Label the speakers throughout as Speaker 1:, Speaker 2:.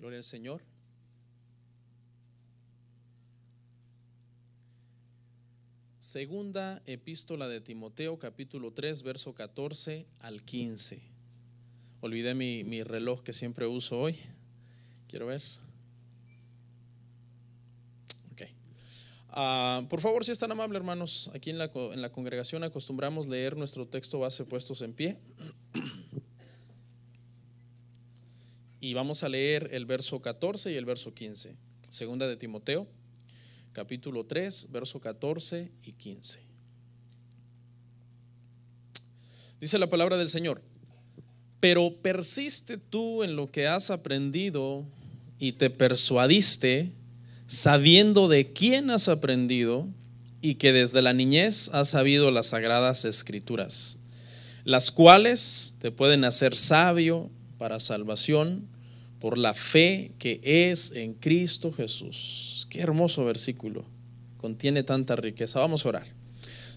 Speaker 1: Gloria al Señor. Segunda epístola de Timoteo, capítulo 3, verso 14 al 15. Olvidé mi reloj que siempre uso hoy. Quiero ver. Ok. Por favor, si es tan amable, hermanos, aquí en la congregación acostumbramos leer nuestro texto base puestos en pie. Y vamos a leer el verso 14 y el verso 15. Segunda de Timoteo, capítulo 3, verso 14 y 15. Dice la palabra del Señor: pero persiste tú en lo que has aprendido y te persuadiste, sabiendo de quién has aprendido y que desde la niñez has sabido las sagradas escrituras, las cuales te pueden hacer sabio para salvación por la fe que es en Cristo Jesús. Qué hermoso versículo, contiene tanta riqueza. Vamos a orar.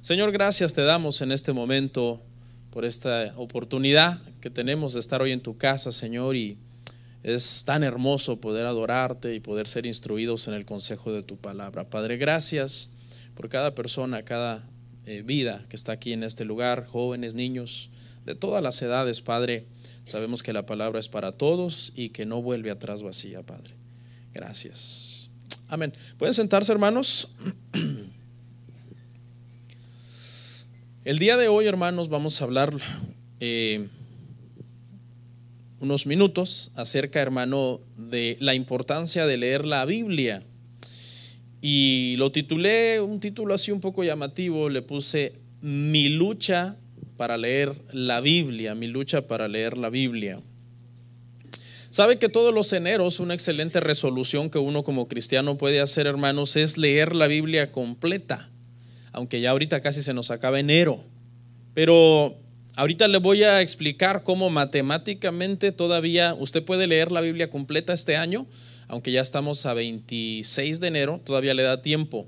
Speaker 1: Señor, gracias te damos en este momento por esta oportunidad que tenemos de estar hoy en tu casa, Señor, y es tan hermoso poder adorarte y poder ser instruidos en el consejo de tu palabra. Padre, gracias por cada persona, cada vida que está aquí en este lugar, jóvenes, niños, de todas las edades, Padre. Sabemos que la palabra es para todos y que no vuelve atrás vacía, Padre. Gracias. Amén. ¿Pueden sentarse, hermanos? El día de hoy, hermanos, vamos a hablar unos minutos acerca, hermano, de la importancia de leer la Biblia. Y lo titulé, un título así un poco llamativo, le puse Mi lucha para leer la Biblia, mi lucha para leer la Biblia. Sabe que todos los eneros una excelente resolución que uno como cristiano puede hacer, hermanos, es leer la Biblia completa, aunque ya ahorita casi se nos acaba enero. Pero ahorita le voy a explicar cómo matemáticamente todavía usted puede leer la Biblia completa este año, aunque ya estamos a 26 de enero, todavía le da tiempo.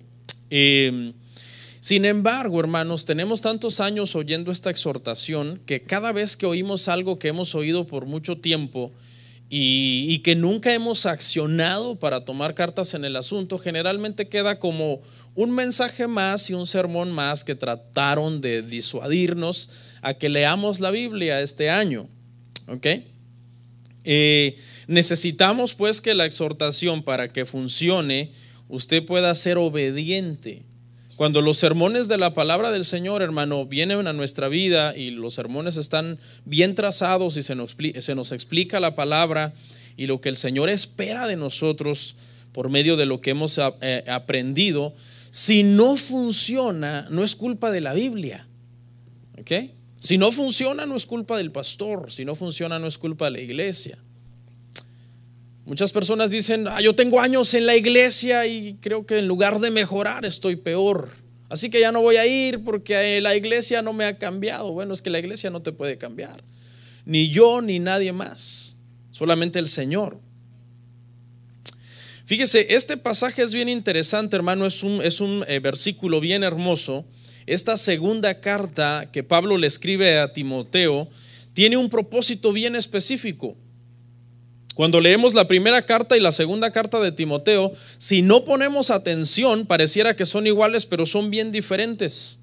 Speaker 1: Sin embargo, hermanos, tenemos tantos años oyendo esta exhortación que cada vez que oímos algo que hemos oído por mucho tiempo y que nunca hemos accionado para tomar cartas en el asunto, generalmente queda como un mensaje más y un sermón más que trataron de disuadirnos a que leamos la Biblia este año. ¿Ok? Necesitamos pues que la exhortación, para que funcione, usted pueda ser obediente. Cuando los sermones de la palabra del Señor, hermano, vienen a nuestra vida y los sermones están bien trazados y se nos explica la palabra y lo que el Señor espera de nosotros por medio de lo que hemos aprendido, si no funciona, no es culpa de la Biblia. ¿Ok? Si no funciona, no es culpa del pastor. Si no funciona, no es culpa de la iglesia. Muchas personas dicen: yo tengo años en la iglesia y creo que en lugar de mejorar estoy peor, así que ya no voy a ir porque la iglesia no me ha cambiado. Bueno, es que la iglesia no te puede cambiar, ni yo ni nadie más, solamente el Señor. Fíjese, este pasaje es bien interesante, hermano, es un versículo bien hermoso. Esta segunda carta que Pablo le escribe a Timoteo tiene un propósito bien específico. Cuando leemos la primera carta y la segunda carta de Timoteo, si no ponemos atención, pareciera que son iguales, pero son bien diferentes.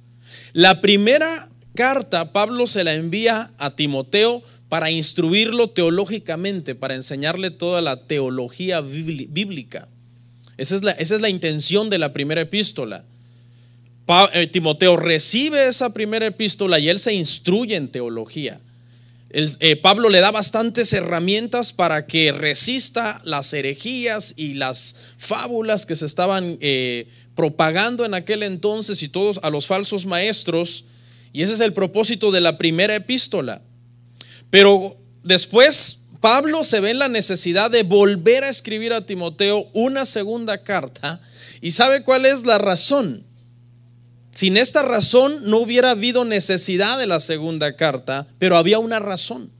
Speaker 1: La primera carta Pablo se la envía a Timoteo para instruirlo teológicamente, para enseñarle toda la teología bíblica. Esa es la intención de la primera epístola. Timoteo recibe esa primera epístola y él se instruye en teología. Pablo le da bastantes herramientas para que resista las herejías y las fábulas que se estaban propagando en aquel entonces y todos a los falsos maestros, y ese es el propósito de la primera epístola. Pero después Pablo se ve en la necesidad de volver a escribir a Timoteo una segunda carta, y ¿sabe cuál es la razón? Sin esta razón no hubiera habido necesidad de la segunda carta, pero había una razón.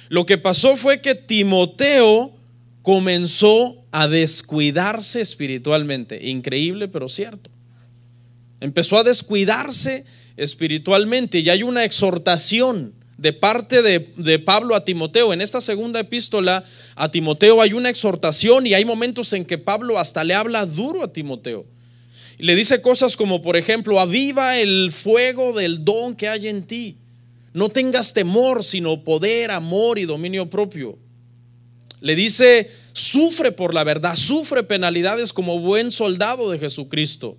Speaker 1: Lo que pasó fue que Timoteo comenzó a descuidarse espiritualmente. Increíble, pero cierto. Empezó a descuidarse espiritualmente y hay una exhortación de parte de Pablo a Timoteo. En esta segunda epístola a Timoteo hay una exhortación y hay momentos en que Pablo hasta le habla duro a Timoteo. Y le dice cosas como, por ejemplo, aviva el fuego del don que hay en ti. No tengas temor, sino poder, amor y dominio propio. Le dice, sufre por la verdad, sufre penalidades como buen soldado de Jesucristo.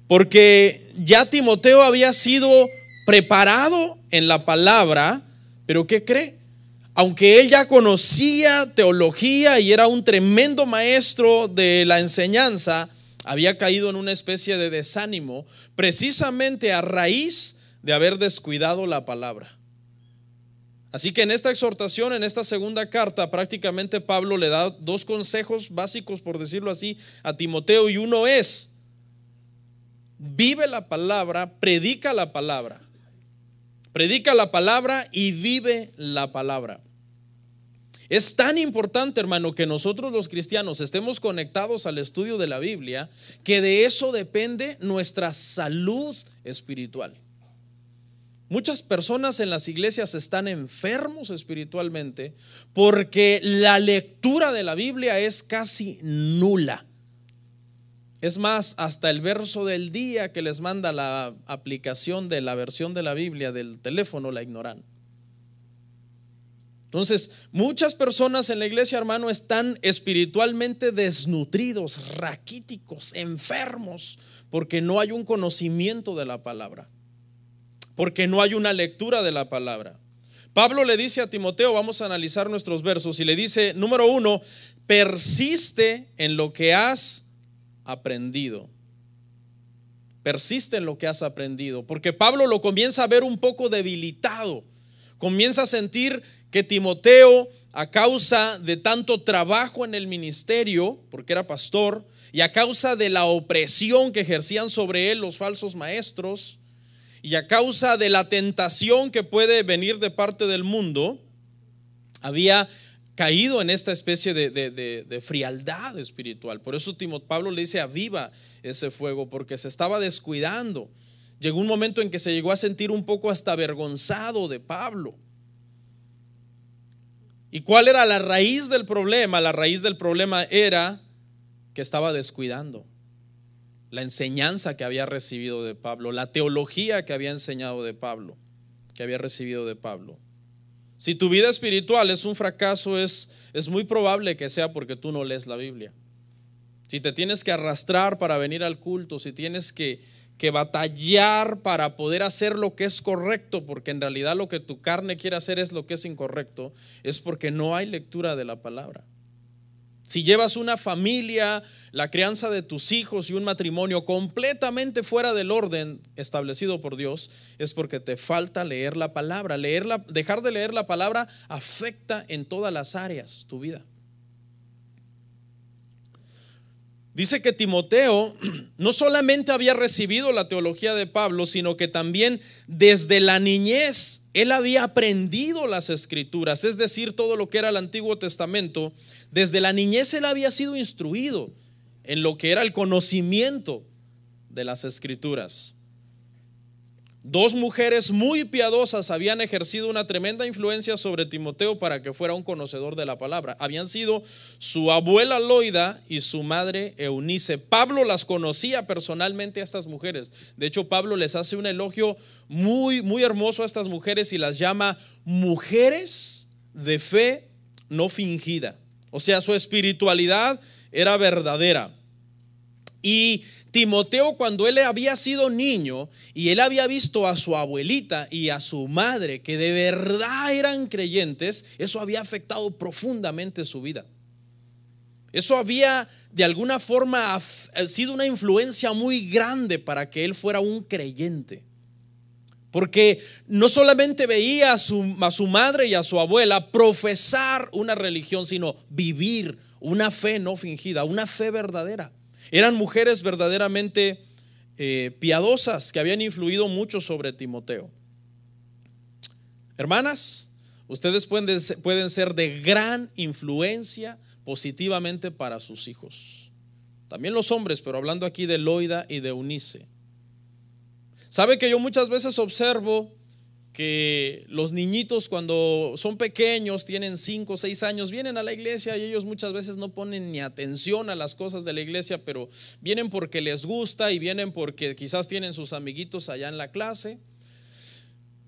Speaker 1: Porque ya Timoteo había sido preparado en la palabra, pero ¿qué cree? Aunque él ya conocía teología y era un tremendo maestro de la enseñanza, había caído en una especie de desánimo, precisamente a raíz de haber descuidado la palabra. Así que en esta exhortación, en esta segunda carta, prácticamente Pablo le da dos consejos básicos, por decirlo así, a Timoteo, y uno es: vive la palabra, predica la palabra y vive la palabra. Es tan importante, hermano, que nosotros los cristianos estemos conectados al estudio de la Biblia, que de eso depende nuestra salud espiritual. Muchas personas en las iglesias están enfermos espiritualmente porque la lectura de la Biblia es casi nula. Es más, hasta el verso del día que les manda la aplicación de la versión de la Biblia del teléfono la ignoran. Entonces, muchas personas en la iglesia, hermano, están espiritualmente desnutridos, raquíticos, enfermos, porque no hay un conocimiento de la palabra, porque no hay una lectura de la palabra. Pablo le dice a Timoteo, vamos a analizar nuestros versos, y le dice, número 1, persiste en lo que has aprendido. Persiste en lo que has aprendido, porque Pablo lo comienza a ver un poco debilitado, comienza a sentir que Timoteo, a causa de tanto trabajo en el ministerio, porque era pastor, y a causa de la opresión que ejercían sobre él los falsos maestros, y a causa de la tentación que puede venir de parte del mundo, había caído en esta especie de frialdad espiritual. Por eso Pablo le dice, aviva ese fuego, porque se estaba descuidando. Llegó un momento en que se llegó a sentir un poco hasta avergonzado de Pablo. ¿Y cuál era la raíz del problema? La raíz del problema era que estaba descuidando la enseñanza que había recibido de Pablo, la teología que había enseñado de Pablo, que había recibido de Pablo. Si tu vida espiritual es un fracaso, es muy probable que sea porque tú no lees la Biblia. Si te tienes que arrastrar para venir al culto, si tienes que batallar para poder hacer lo que es correcto, porque en realidad lo que tu carne quiere hacer es lo que es incorrecto, es porque no hay lectura de la palabra. Si llevas una familia, la crianza de tus hijos y un matrimonio completamente fuera del orden establecido por Dios, es porque te falta leer la palabra. Dejar de leer la palabra afecta en todas las áreas tu vida. Dice que Timoteo no solamente había recibido la teología de Pablo, sino que también desde la niñez él había aprendido las escrituras, es decir, todo lo que era el Antiguo Testamento. Desde la niñez él había sido instruido en lo que era el conocimiento de las escrituras. Dos mujeres muy piadosas habían ejercido una tremenda influencia sobre Timoteo para que fuera un conocedor de la palabra. Habían sido su abuela Loida y su madre Eunice. Pablo las conocía personalmente a estas mujeres. De hecho, Pablo les hace un elogio muy, muy hermoso a estas mujeres y las llama mujeres de fe no fingida. O sea, su espiritualidad era verdadera. Y Timoteo, cuando él había sido niño y él había visto a su abuelita y a su madre que de verdad eran creyentes, eso había afectado profundamente su vida. Eso había de alguna forma sido una influencia muy grande para que él fuera un creyente. Porque no solamente veía a su madre y a su abuela profesar una religión, sino vivir una fe no fingida, una fe verdadera. Eran mujeres verdaderamente piadosas que habían influido mucho sobre Timoteo. Hermanas, ustedes pueden ser de gran influencia positivamente para sus hijos. También los hombres, pero hablando aquí de Loida y de Eunice. ¿Sabe que yo muchas veces observo que los niñitos cuando son pequeños, tienen 5 o 6 años, vienen a la iglesia y ellos muchas veces no ponen ni atención a las cosas de la iglesia, pero vienen porque les gusta y vienen porque quizás tienen sus amiguitos allá en la clase.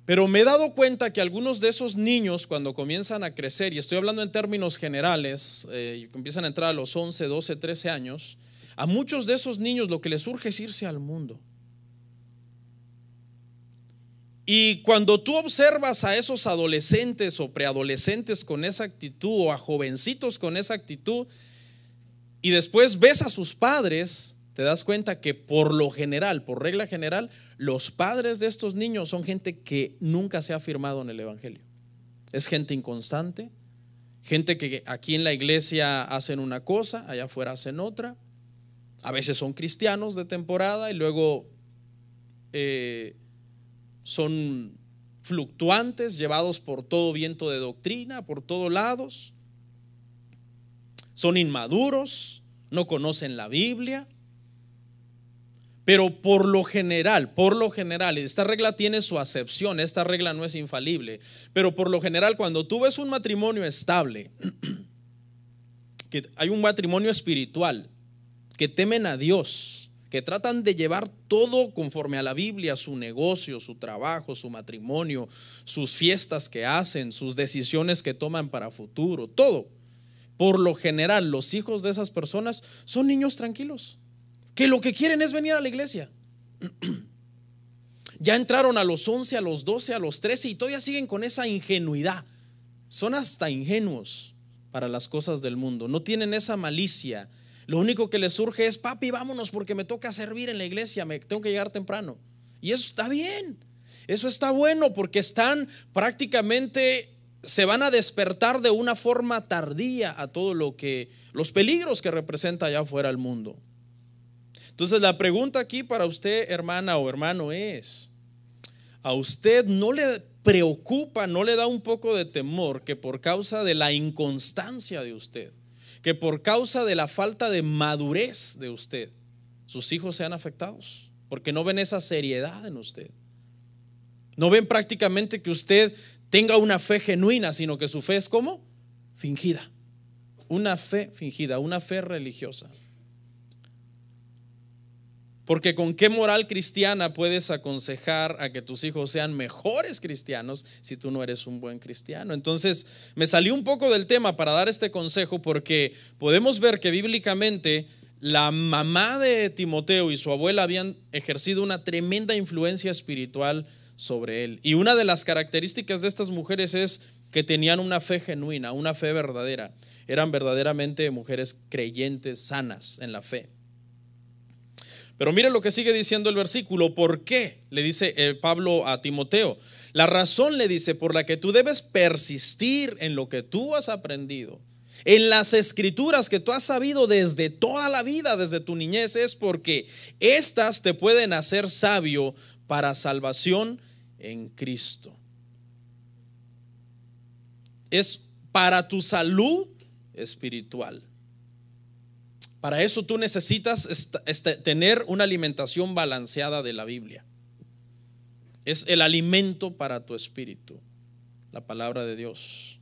Speaker 1: Pero me he dado cuenta que algunos de esos niños, cuando comienzan a crecer, y estoy hablando en términos generales, empiezan a entrar a los 11, 12, 13 años, a muchos de esos niños lo que les surge es irse al mundo. Y cuando tú observas a esos adolescentes o preadolescentes con esa actitud, o a jovencitos con esa actitud, y después ves a sus padres, te das cuenta que por lo general, por regla general, los padres de estos niños son gente que nunca se ha afirmado en el evangelio. Es gente inconstante, gente que aquí en la iglesia hacen una cosa, allá afuera hacen otra. A veces son cristianos de temporada y luego son fluctuantes, llevados por todo viento de doctrina, por todos lados. Son inmaduros, no conocen la Biblia. Pero por lo general, esta regla tiene su acepción, esta regla no es infalible, pero por lo general cuando tú ves un matrimonio estable, que hay un matrimonio espiritual, que temen a Dios, que tratan de llevar todo conforme a la Biblia, su negocio, su trabajo, su matrimonio, sus fiestas que hacen, sus decisiones que toman para futuro, todo. Por lo general, los hijos de esas personas son niños tranquilos, que lo que quieren es venir a la iglesia. Ya entraron a los 11, a los 12, a los 13 y todavía siguen con esa ingenuidad. Son hasta ingenuos para las cosas del mundo, no tienen esa malicia. Lo único que les surge es: papi, vámonos porque me toca servir en la iglesia, me tengo que llegar temprano. Y eso está bien, eso está bueno, porque están prácticamente, se van a despertar de una forma tardía a todo lo que, los peligros que representa allá afuera el mundo. Entonces la pregunta aquí para usted, hermana o hermano, es: ¿a usted no le preocupa, no le da un poco de temor que por causa de la inconstancia de usted, que por causa de la falta de madurez de usted, sus hijos sean afectados? Porque no ven esa seriedad en usted. No ven prácticamente que usted tenga una fe genuina, sino que su fe es ¿cómo? Fingida. Una fe fingida, una fe religiosa. Porque ¿con qué moral cristiana puedes aconsejar a que tus hijos sean mejores cristianos si tú no eres un buen cristiano? Entonces me salí un poco del tema para dar este consejo, porque podemos ver que bíblicamente la mamá de Timoteo y su abuela habían ejercido una tremenda influencia espiritual sobre él. Y una de las características de estas mujeres es que tenían una fe genuina, una fe verdadera. Eran verdaderamente mujeres creyentes, sanas en la fe. Pero mire lo que sigue diciendo el versículo. ¿Por qué? Le dice Pablo a Timoteo. La razón, le dice, por la que tú debes persistir en lo que tú has aprendido, en las escrituras que tú has sabido desde toda la vida, desde tu niñez, es porque estas te pueden hacer sabio para salvación en Cristo. Es para tu salud espiritual. Para eso tú necesitas tener una alimentación balanceada de la Biblia. Es el alimento para tu espíritu, la palabra de Dios.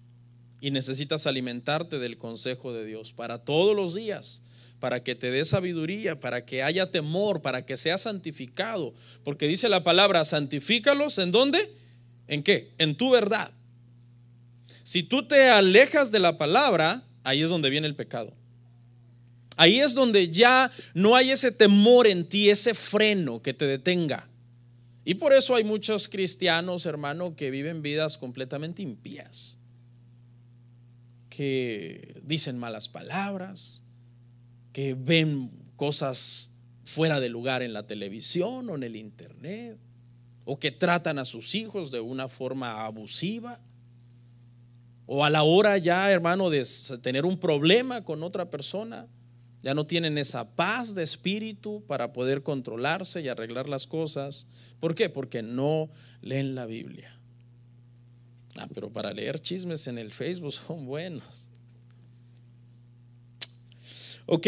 Speaker 1: Y necesitas alimentarte del consejo de Dios para todos los días, para que te dé sabiduría, para que haya temor, para que seas santificado. Porque dice la palabra: santifícalos, ¿en dónde? ¿En qué? En tu verdad. Si tú te alejas de la palabra, ahí es donde viene el pecado. Ahí es donde ya no hay ese temor en ti, ese freno que te detenga. Y por eso hay muchos cristianos, hermano, que viven vidas completamente impías, que dicen malas palabras, que ven cosas fuera de lugar en la televisión o en el internet, o que tratan a sus hijos de una forma abusiva, o a la hora ya, hermano, de tener un problema con otra persona, ya no tienen esa paz de espíritu para poder controlarse y arreglar las cosas. ¿Por qué? Porque no leen la Biblia. Pero para leer chismes en el Facebook son buenos. Ok,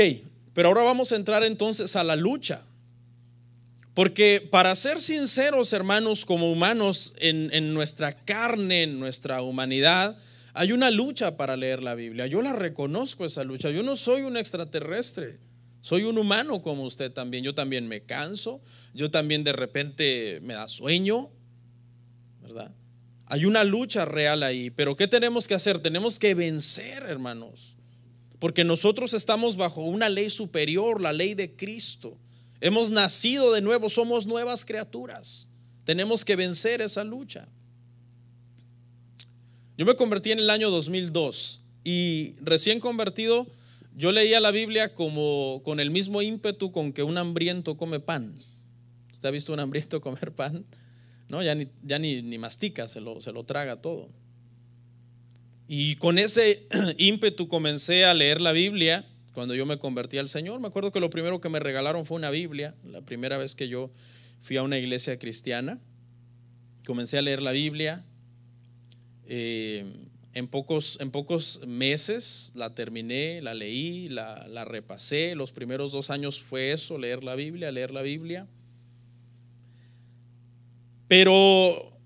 Speaker 1: pero ahora vamos a entrar entonces a la lucha. Porque para ser sinceros, hermanos, como humanos, en nuestra carne, en nuestra humanidad, hay una lucha para leer la Biblia. Yo la reconozco, esa lucha. Yo no soy un extraterrestre, soy un humano como usted también. Yo también me canso, yo también de repente me da sueño, ¿verdad? Hay una lucha real ahí, pero ¿qué tenemos que hacer? Tenemos que vencer, hermanos, porque nosotros estamos bajo una ley superior, la ley de Cristo. Hemos nacido de nuevo, somos nuevas criaturas. Tenemos que vencer esa lucha. Yo me convertí en el año 2002 y recién convertido yo leía la Biblia como con el mismo ímpetu con que un hambriento come pan. ¿Usted ha visto un hambriento comer pan? No, ya ni mastica, se lo traga todo. Y con ese ímpetu comencé a leer la Biblia. Cuando yo me convertí al Señor, me acuerdo que lo primero que me regalaron fue una Biblia. La primera vez que yo fui a una iglesia cristiana, comencé a leer la Biblia. En pocos meses la terminé, la leí, la repasé. Los primeros 2 años fue eso, leer la Biblia. Pero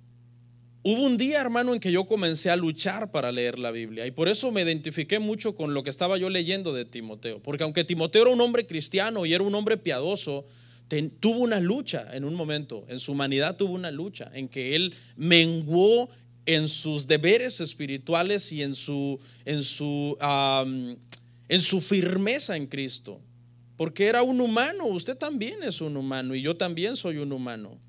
Speaker 1: hubo un día, hermano, en que yo comencé a luchar para leer la Biblia, y por eso me identifiqué mucho con lo que estaba yo leyendo de Timoteo, porque aunque Timoteo era un hombre cristiano y era un hombre piadoso, tuvo una lucha en un momento, en su humanidad tuvo una lucha, en que él menguó en sus deberes espirituales y en su firmeza en Cristo, porque era un humano. Usted también es un humano y yo también soy un humano.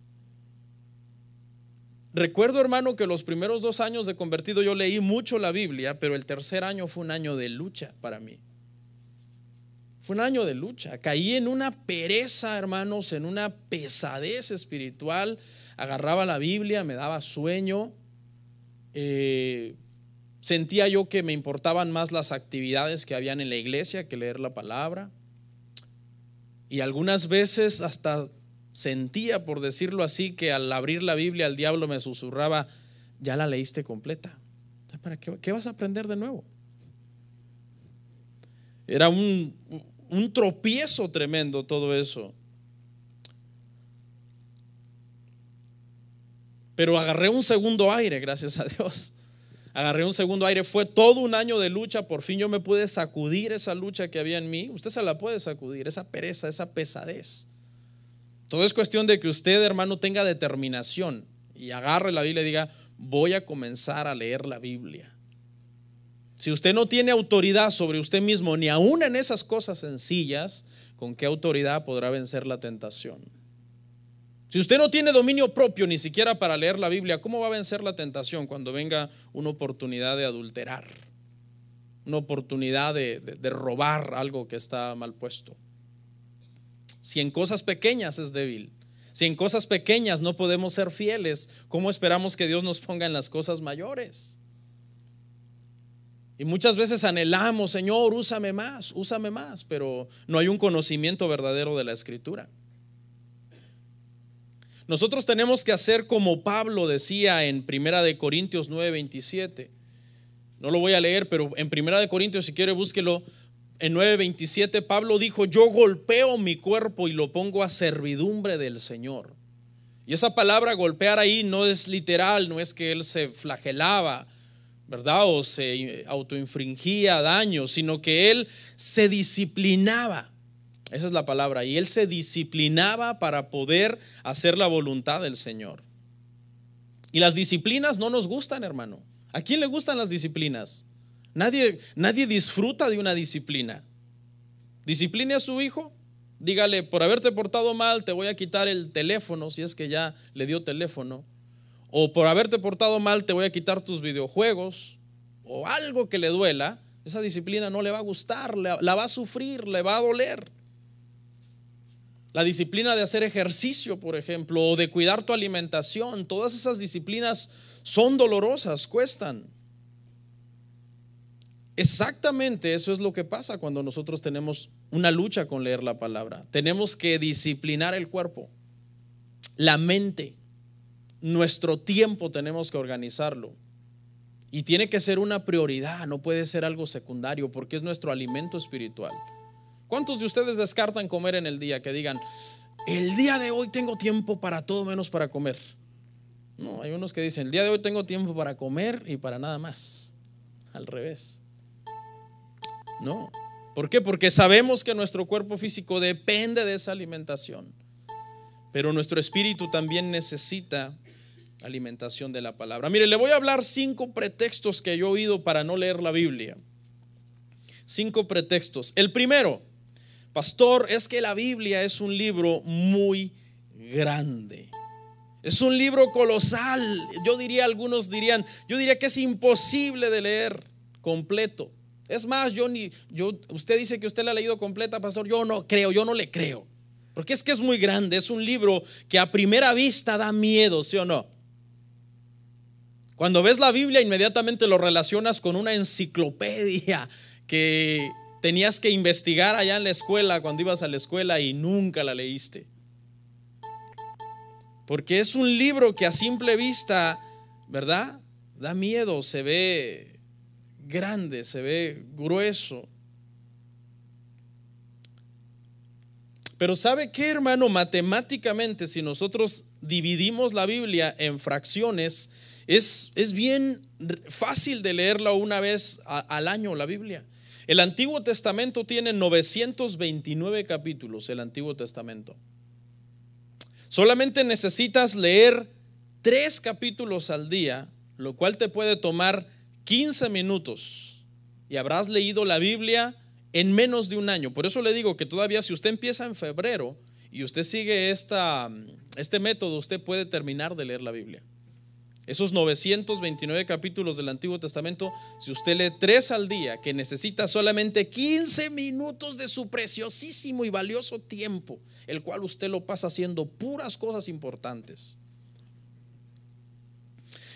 Speaker 1: Recuerdo, hermano, que los primeros 2 años de convertido yo leí mucho la Biblia, pero el tercer año fue un año de lucha para mí. Fue un año de lucha. Caí en una pereza, hermanos, en una pesadez espiritual. Agarraba la Biblia, me daba sueño. Sentía yo que me importaban más las actividades que habían en la iglesia que leer la palabra. Y algunas veces hasta sentía, por decirlo así, que al abrir la Biblia el diablo me susurraba: ya la leíste completa, ¿para qué vas a aprender de nuevo? Era un tropiezo tremendo todo eso. Pero agarré un segundo aire, gracias a Dios. Agarré un segundo aire. Fue todo un año de lucha. Por fin yo me pude sacudir esa lucha que había en mí. Usted se la puede sacudir, esa pereza, esa pesadez. Todo es cuestión de que usted, hermano, tenga determinación y agarre la Biblia y diga: voy a comenzar a leer la Biblia. Si usted no tiene autoridad sobre usted mismo, ni aún en esas cosas sencillas, ¿con qué autoridad podrá vencer la tentación? Si usted no tiene dominio propio ni siquiera para leer la Biblia, ¿cómo va a vencer la tentación cuando venga una oportunidad de adulterar, una oportunidad de robar algo que está mal puesto? Si en cosas pequeñas es débil, si en cosas pequeñas no podemos ser fieles, ¿cómo esperamos que Dios nos ponga en las cosas mayores? Y muchas veces anhelamos: Señor, úsame más, pero no hay un conocimiento verdadero de la Escritura. Nosotros tenemos que hacer como Pablo decía en 1 Corintios 9:27. No lo voy a leer, pero en 1 Corintios, si quiere, búsquelo. En 9:27 Pablo dijo: yo golpeo mi cuerpo y lo pongo a servidumbre del Señor. Y esa palabra golpear ahí no es literal, no es que él se flagelaba, ¿verdad? O se autoinfringía daño, sino que él se disciplinaba. Esa es la palabra. Y él se disciplinaba para poder hacer la voluntad del Señor. Y las disciplinas no nos gustan, hermano. ¿A quién le gustan las disciplinas? Nadie disfruta de una disciplina. Discipline a su hijo, dígale: por haberte portado mal te voy a quitar el teléfono, si es que ya le dio teléfono, o por haberte portado mal te voy a quitar tus videojuegos, o algo que le duela. Esa disciplina no le va a gustar, la va a sufrir, le va a doler. La disciplina de hacer ejercicio, por ejemplo, o de cuidar tu alimentación, todas esas disciplinas son dolorosas, cuestan. Exactamente eso es lo que pasa cuando nosotros tenemos una lucha con leer la palabra. Tenemos que disciplinar el cuerpo, la mente, nuestro tiempo tenemos que organizarlo. Y tiene que ser una prioridad, no puede ser algo secundario, porque es nuestro alimento espiritual. ¿Cuántos de ustedes descartan comer en el día? Que digan: el día de hoy tengo tiempo para todo menos para comer. No, hay unos que dicen, el día de hoy tengo tiempo para comer y para nada más. Al revés. No. ¿Por qué? Porque sabemos que nuestro cuerpo físico depende de esa alimentación, pero nuestro espíritu también necesita alimentación de la palabra. Mire, le voy a hablar 5 pretextos que yo he oído para no leer la Biblia. 5 pretextos. El primero, pastor, es que la Biblia es un libro muy grande. Es un libro colosal. Algunos dirían, yo diría que es imposible de leer completo. Es más, usted dice que usted la ha leído completa, pastor, yo no le creo. Porque es que es muy grande, es un libro que a primera vista da miedo, ¿sí o no? Cuando ves la Biblia inmediatamente lo relacionas con una enciclopedia que tenías que investigar allá en la escuela cuando ibas a la escuela y nunca la leíste. Porque es un libro que a simple vista, ¿verdad? Da miedo, se ve grande, se ve grueso. Pero ¿sabe qué, hermano? Matemáticamente, si nosotros dividimos la Biblia en fracciones, es bien fácil de leerla una vez al año, la Biblia. El Antiguo Testamento tiene 929 capítulos, el Antiguo Testamento. Solamente necesitas leer 3 capítulos al día, lo cual te puede tomar 15 minutos y habrás leído la Biblia en menos de un año. Por eso le digo que todavía si usted empieza en febrero y usted sigue este método, usted puede terminar de leer la Biblia. Esos 929 capítulos del Antiguo Testamento, si usted lee 3 al día, que necesita solamente 15 minutos de su preciosísimo y valioso tiempo, el cual usted lo pasa haciendo puras cosas importantes.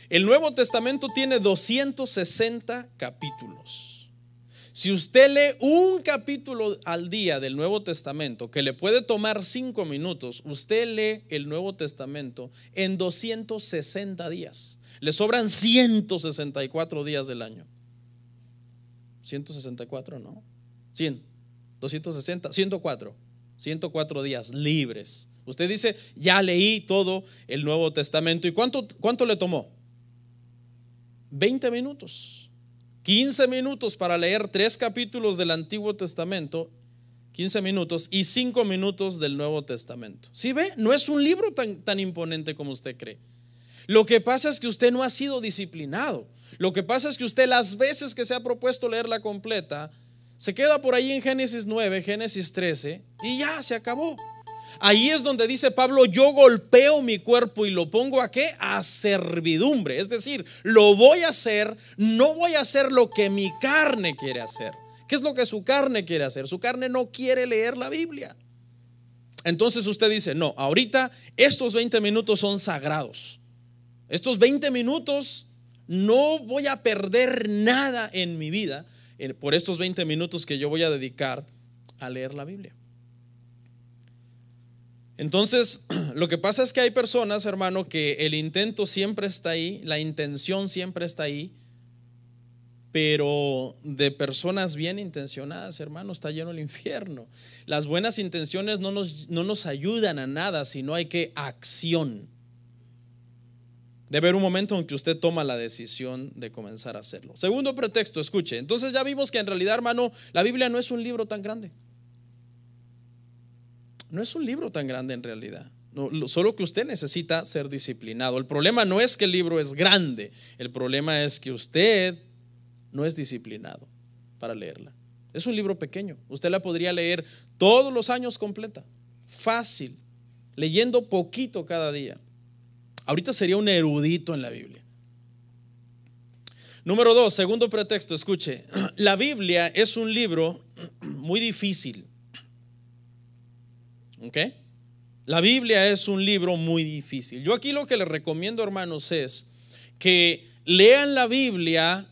Speaker 1: El Nuevo Testamento tiene 260 capítulos. Si usted lee un capítulo al día del Nuevo Testamento, que le puede tomar 5 minutos, usted lee el Nuevo Testamento en 260 días. Le sobran 164 días del año. 164, ¿no? 100, 260, 104 días libres. Usted dice, ya leí todo el Nuevo Testamento. ¿Y cuánto le tomó? 20 minutos. 15 minutos para leer 3 capítulos del Antiguo Testamento, 15 minutos y 5 minutos del Nuevo Testamento. ¿Sí ve? No es un libro tan imponente como usted cree. Lo que pasa es que usted no ha sido disciplinado. Lo que pasa es que usted, las veces que se ha propuesto leerla completa, se queda por ahí en Génesis 9, Génesis 13 y ya se acabó. Ahí es donde dice Pablo, yo golpeo mi cuerpo y lo pongo ¿a qué? A servidumbre. Es decir, lo voy a hacer, no voy a hacer lo que mi carne quiere hacer. ¿Qué es lo que su carne quiere hacer? Su carne no quiere leer la Biblia. Entonces usted dice, no, ahorita estos 20 minutos son sagrados. Estos 20 minutos no voy a perder nada en mi vida por estos 20 minutos que yo voy a dedicar a leer la Biblia. Entonces, lo que pasa es que hay personas, hermano, que el intento siempre está ahí, la intención siempre está ahí, pero de personas bien intencionadas, hermano, está lleno el infierno. Las buenas intenciones no nos ayudan a nada, sino hay que acción. Debe haber un momento en que usted toma la decisión de comenzar a hacerlo. Segundo pretexto, escuche. Entonces ya vimos que en realidad, hermano, la Biblia no es un libro tan grande. No es un libro tan grande en realidad. No, solo que usted necesita ser disciplinado. El problema no es que el libro es grande. El problema es que usted no es disciplinado para leerla. Es un libro pequeño. Usted la podría leer todos los años completa. Fácil. Leyendo poquito cada día. Ahorita sería un erudito en la Biblia. Número 2, segundo pretexto, escuche. La Biblia es un libro muy difícil. ¿Ok? La Biblia es un libro muy difícil. Yo aquí lo que les recomiendo, hermanos, es que lean la Biblia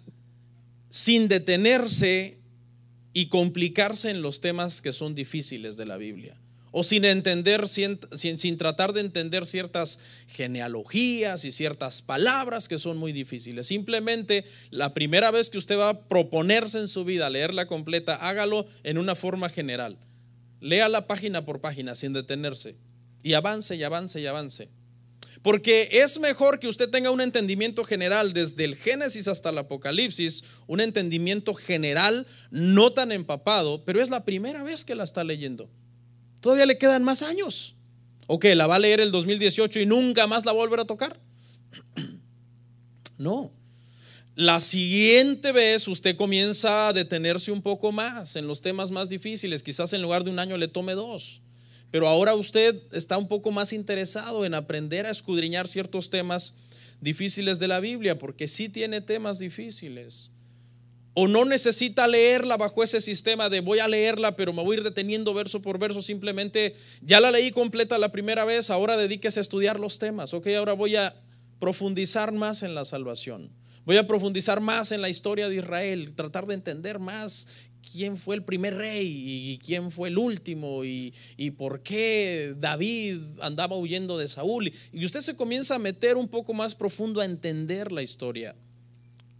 Speaker 1: sin detenerse y complicarse en los temas que son difíciles de la Biblia. O sin tratar de entender ciertas genealogías y ciertas palabras que son muy difíciles. Simplemente la primera vez que usted va a proponerse en su vida leerla completa, hágalo en una forma general. Léala página por página sin detenerse. y avance y avance y avance. Porque es mejor que usted tenga un entendimiento general desde el Génesis hasta el Apocalipsis, un entendimiento general, no tan empapado, pero es la primera vez que la está leyendo. Todavía le quedan más años. ¿O qué? ¿La va a leer el 2018 y nunca más la va a volver a tocar? No. La siguiente vez usted comienza a detenerse un poco más en los temas más difíciles. Quizás en lugar de un año le tome 2. Pero ahora usted está un poco más interesado en aprender a escudriñar ciertos temas difíciles de la Biblia, porque sí tiene temas difíciles. O no necesita leerla bajo ese sistema de voy a leerla, pero me voy a ir deteniendo verso por verso. Simplemente ya la leí completa la primera vez, ahora dedíquese a estudiar los temas. Ok, ahora voy a profundizar más en la salvación. Voy a profundizar más en la historia de Israel, tratar de entender más quién fue el primer rey y quién fue el último y por qué David andaba huyendo de Saúl. Y usted se comienza a meter un poco más profundo a entender la historia,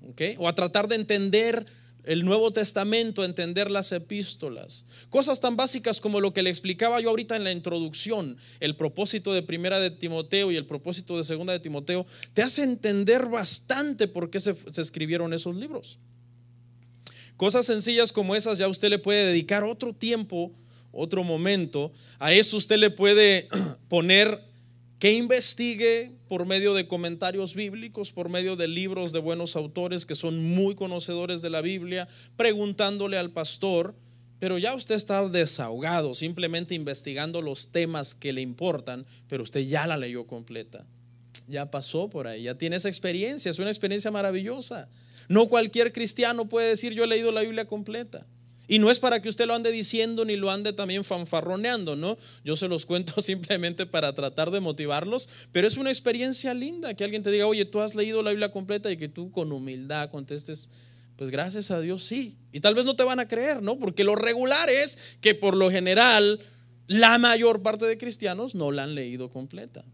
Speaker 1: ¿okay? O a tratar de entender el Nuevo Testamento, a entender las epístolas. Cosas tan básicas como lo que le explicaba yo ahorita en la introducción, el propósito de Primera de Timoteo y el propósito de Segunda de Timoteo, te hace entender bastante por qué se escribieron esos libros. Cosas sencillas como esas ya usted le puede dedicar otro tiempo, otro momento. A eso usted le puede poner que investigue por medio de comentarios bíblicos, por medio de libros de buenos autores que son muy conocedores de la Biblia, preguntándole al pastor. Pero ya usted está desahogado, simplemente investigando los temas que le importan, pero usted ya la leyó completa, ya pasó por ahí, ya tiene esa experiencia. Es una experiencia maravillosa. No cualquier cristiano puede decir yo he leído la Biblia completa. Y no es para que usted lo ande diciendo ni lo ande también fanfarroneando, ¿no? Yo se los cuento simplemente para tratar de motivarlos, pero es una experiencia linda que alguien te diga, oye, tú has leído la Biblia completa, y que tú con humildad contestes, pues gracias a Dios sí. Y tal vez no te van a creer, ¿no? Porque lo regular es que por lo general la mayor parte de cristianos no la han leído completa.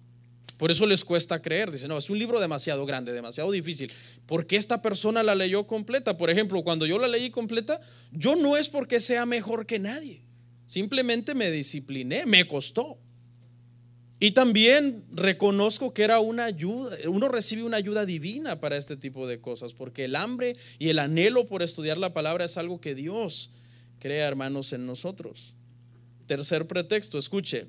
Speaker 1: Por eso les cuesta creer. Dicen, no, es un libro demasiado grande, demasiado difícil. ¿Por qué esta persona la leyó completa? Por ejemplo, cuando yo la leí completa, yo no es porque sea mejor que nadie. Simplemente me discipliné, me costó. Y también reconozco que era una ayuda. Uno recibe una ayuda divina para este tipo de cosas, porque el hambre y el anhelo por estudiar la palabra es algo que Dios crea, hermanos, en nosotros. Tercer pretexto, escuche: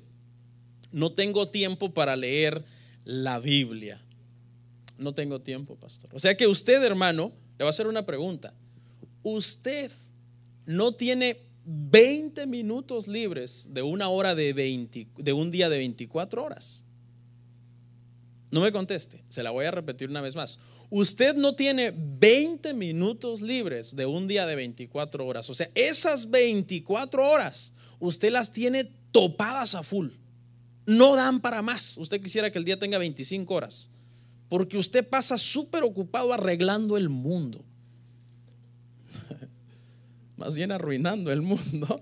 Speaker 1: no tengo tiempo para leer la Biblia. No tengo tiempo, pastor. O sea que usted, hermano, le va a hacer una pregunta. Usted no tiene 20 minutos libres de una hora de un día de 24 horas. No me conteste, se la voy a repetir una vez más. Usted no tiene 20 minutos libres de un día de 24 horas. O sea, esas 24 horas usted las tiene topadas a full. No dan para más. Usted quisiera que el día tenga 25 horas, porque usted pasa súper ocupado arreglando el mundo, más bien arruinando el mundo.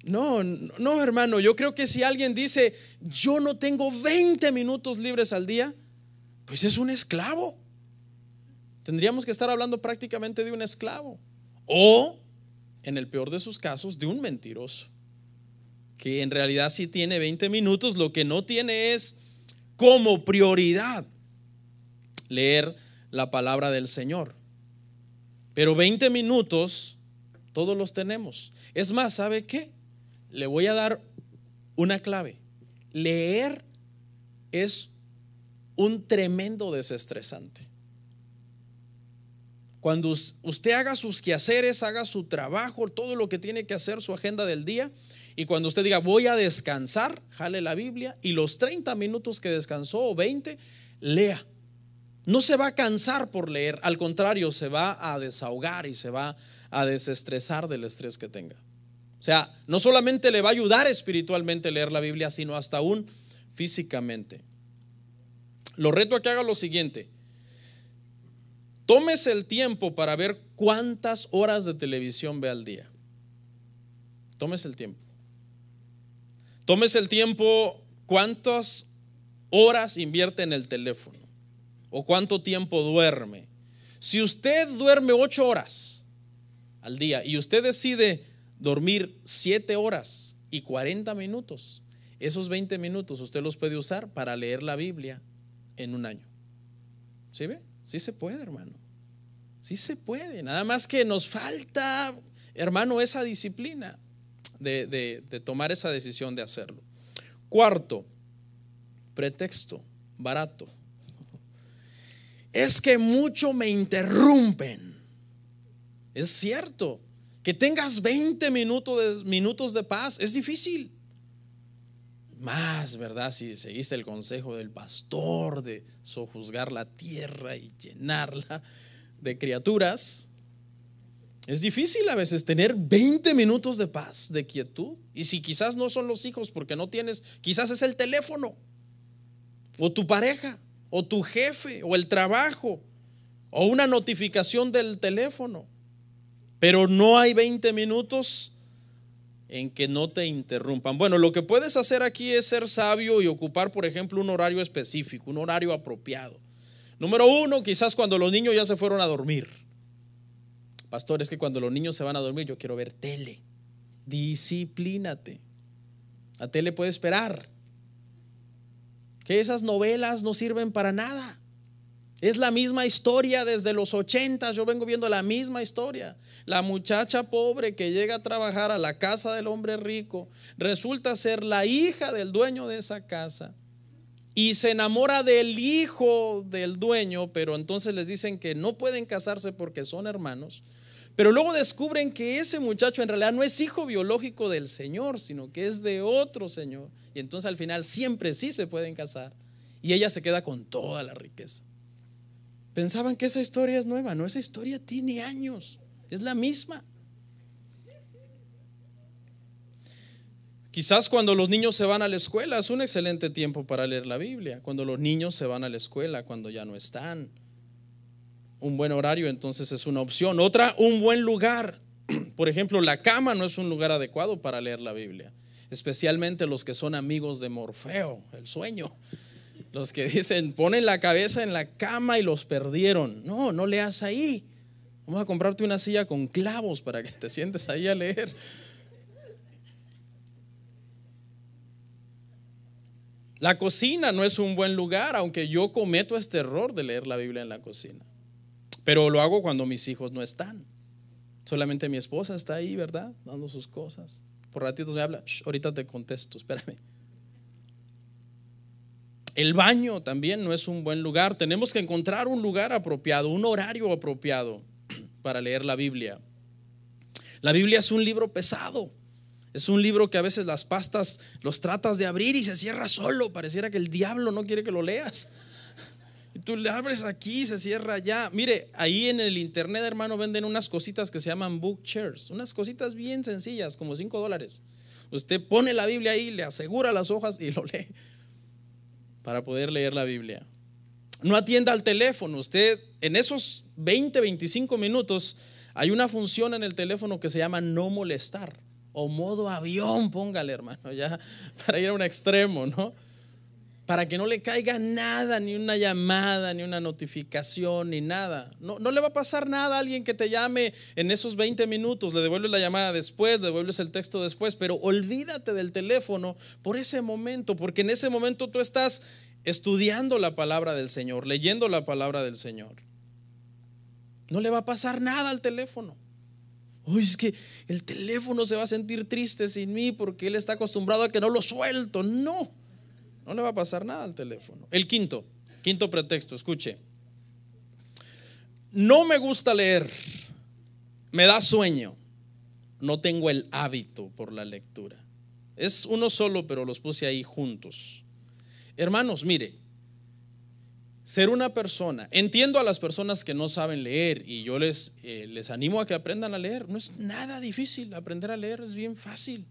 Speaker 1: No, hermano, yo creo que si alguien dice yo no tengo 20 minutos libres al día, pues es un esclavo. Tendríamos que estar hablando prácticamente de un esclavo, o en el peor de sus casos, de un mentiroso, que en realidad sí tiene 20 minutos, lo que no tiene es como prioridad leer la palabra del Señor. Pero 20 minutos todos los tenemos. Es más, ¿sabe qué? Le voy a dar una clave. Leer es un tremendo desestresante. Cuando usted haga sus quehaceres, haga su trabajo, todo lo que tiene que hacer, su agenda del día, y cuando usted diga voy a descansar, jale la Biblia, y los 30 minutos que descansó o 20, lea. No se va a cansar por leer, al contrario, se va a desahogar y se va a desestresar del estrés que tenga. O sea, no solamente le va a ayudar espiritualmente leer la Biblia, sino hasta aún físicamente. Lo reto a que haga lo siguiente: tómese el tiempo para ver cuántas horas de televisión ve al día. Tómese el tiempo. Tómese el tiempo, cuántas horas invierte en el teléfono o cuánto tiempo duerme. Si usted duerme 8 horas al día y usted decide dormir 7 horas y 40 minutos, Esos 20 minutos usted los puede usar para leer la Biblia en un año. ¿Sí ve? Sí se puede, hermano. Sí se puede. Nada más que nos falta, hermano, esa disciplina de tomar esa decisión de hacerlo. Cuarto, pretexto barato. Es que mucho me interrumpen. Es cierto, que tengas 20 minutos de paz es difícil. Más, ¿verdad? Si seguiste el consejo del pastor de sojuzgar la tierra y llenarla de criaturas, es difícil a veces tener 20 minutos de paz, de quietud. Y si quizás no son los hijos porque no tienes, quizás es el teléfono, o tu pareja, o tu jefe, o el trabajo, o una notificación del teléfono. Pero no hay 20 minutos en que no te interrumpan. Bueno, lo que puedes hacer aquí es ser sabio y ocupar, por ejemplo, un horario específico, un horario apropiado. Número uno, quizás cuando los niños ya se fueron a dormir. Pastor, es que cuando los niños se van a dormir yo quiero ver tele. Disciplínate. La tele puede esperar. Que esas novelas no sirven para nada. Es la misma historia desde los 80. Yo vengo viendo la misma historia. La muchacha pobre que llega a trabajar a la casa del hombre rico resulta ser la hija del dueño de esa casa y se enamora del hijo del dueño, pero entonces les dicen que no pueden casarse porque son hermanos. Pero luego descubren que ese muchacho en realidad no es hijo biológico del Señor, sino que es de otro señor. Y entonces al final siempre sí se pueden casar y ella se queda con toda la riqueza. Pensaban que esa historia es nueva. No, esa historia tiene años, es la misma. Quizás cuando los niños se van a la escuela es un excelente tiempo para leer la Biblia. Cuando los niños se van a la escuela, cuando ya no están. Un buen horario entonces es una opción. Otra, un buen lugar. Por ejemplo, la cama no es un lugar adecuado para leer la Biblia, especialmente los que son amigos de Morfeo, el sueño. Los que dicen, ponen la cabeza en la cama y los perdieron. No, no leas ahí. Vamos a comprarte una silla con clavos para que te sientes ahí a leer. La cocina no es un buen lugar, aunque yo cometo este error de leer la Biblia en la cocina. Pero lo hago cuando mis hijos no están. Solamente mi esposa está ahí, ¿verdad? Dando sus cosas. Por ratitos me habla, ahorita te contesto, espérame. El baño también no es un buen lugar. Tenemos que encontrar un lugar apropiado, un horario apropiado para leer la Biblia. La Biblia es un libro pesado. Es un libro que a veces las pastas los tratas de abrir y se cierra solo. Pareciera que el diablo no quiere que lo leas. Y tú le abres aquí y se cierra allá. Mire, ahí en el internet, hermano, venden unas cositas que se llaman book chairs. Unas cositas bien sencillas, como $5. Usted pone la Biblia ahí, le asegura las hojas y lo lee para poder leer la Biblia. No atienda al teléfono. Usted en esos 20-25 minutos hay una función en el teléfono que se llama no molestar o modo avión, póngale, hermano, ya para ir a un extremo, ¿no? Para que no le caiga nada, ni una llamada, ni una notificación, ni nada. No le va a pasar nada a alguien que te llame en esos 20 minutos. Le devuelves la llamada después, le devuelves el texto después, pero olvídate del teléfono por ese momento, porque en ese momento tú estás estudiando la palabra del Señor, leyendo la palabra del Señor. No le va a pasar nada al teléfono. Uy, es que el teléfono se va a sentir triste sin mí porque él está acostumbrado a que no lo suelto. No le va a pasar nada al teléfono. El quinto pretexto, escuche. No me gusta leer, me da sueño, no tengo el hábito por la lectura. Es uno solo, pero los puse ahí juntos. Hermanos, mire, ser una persona, entiendo a las personas que no saben leer y yo les animo a que aprendan a leer. No es nada difícil aprender a leer, es bien fácil.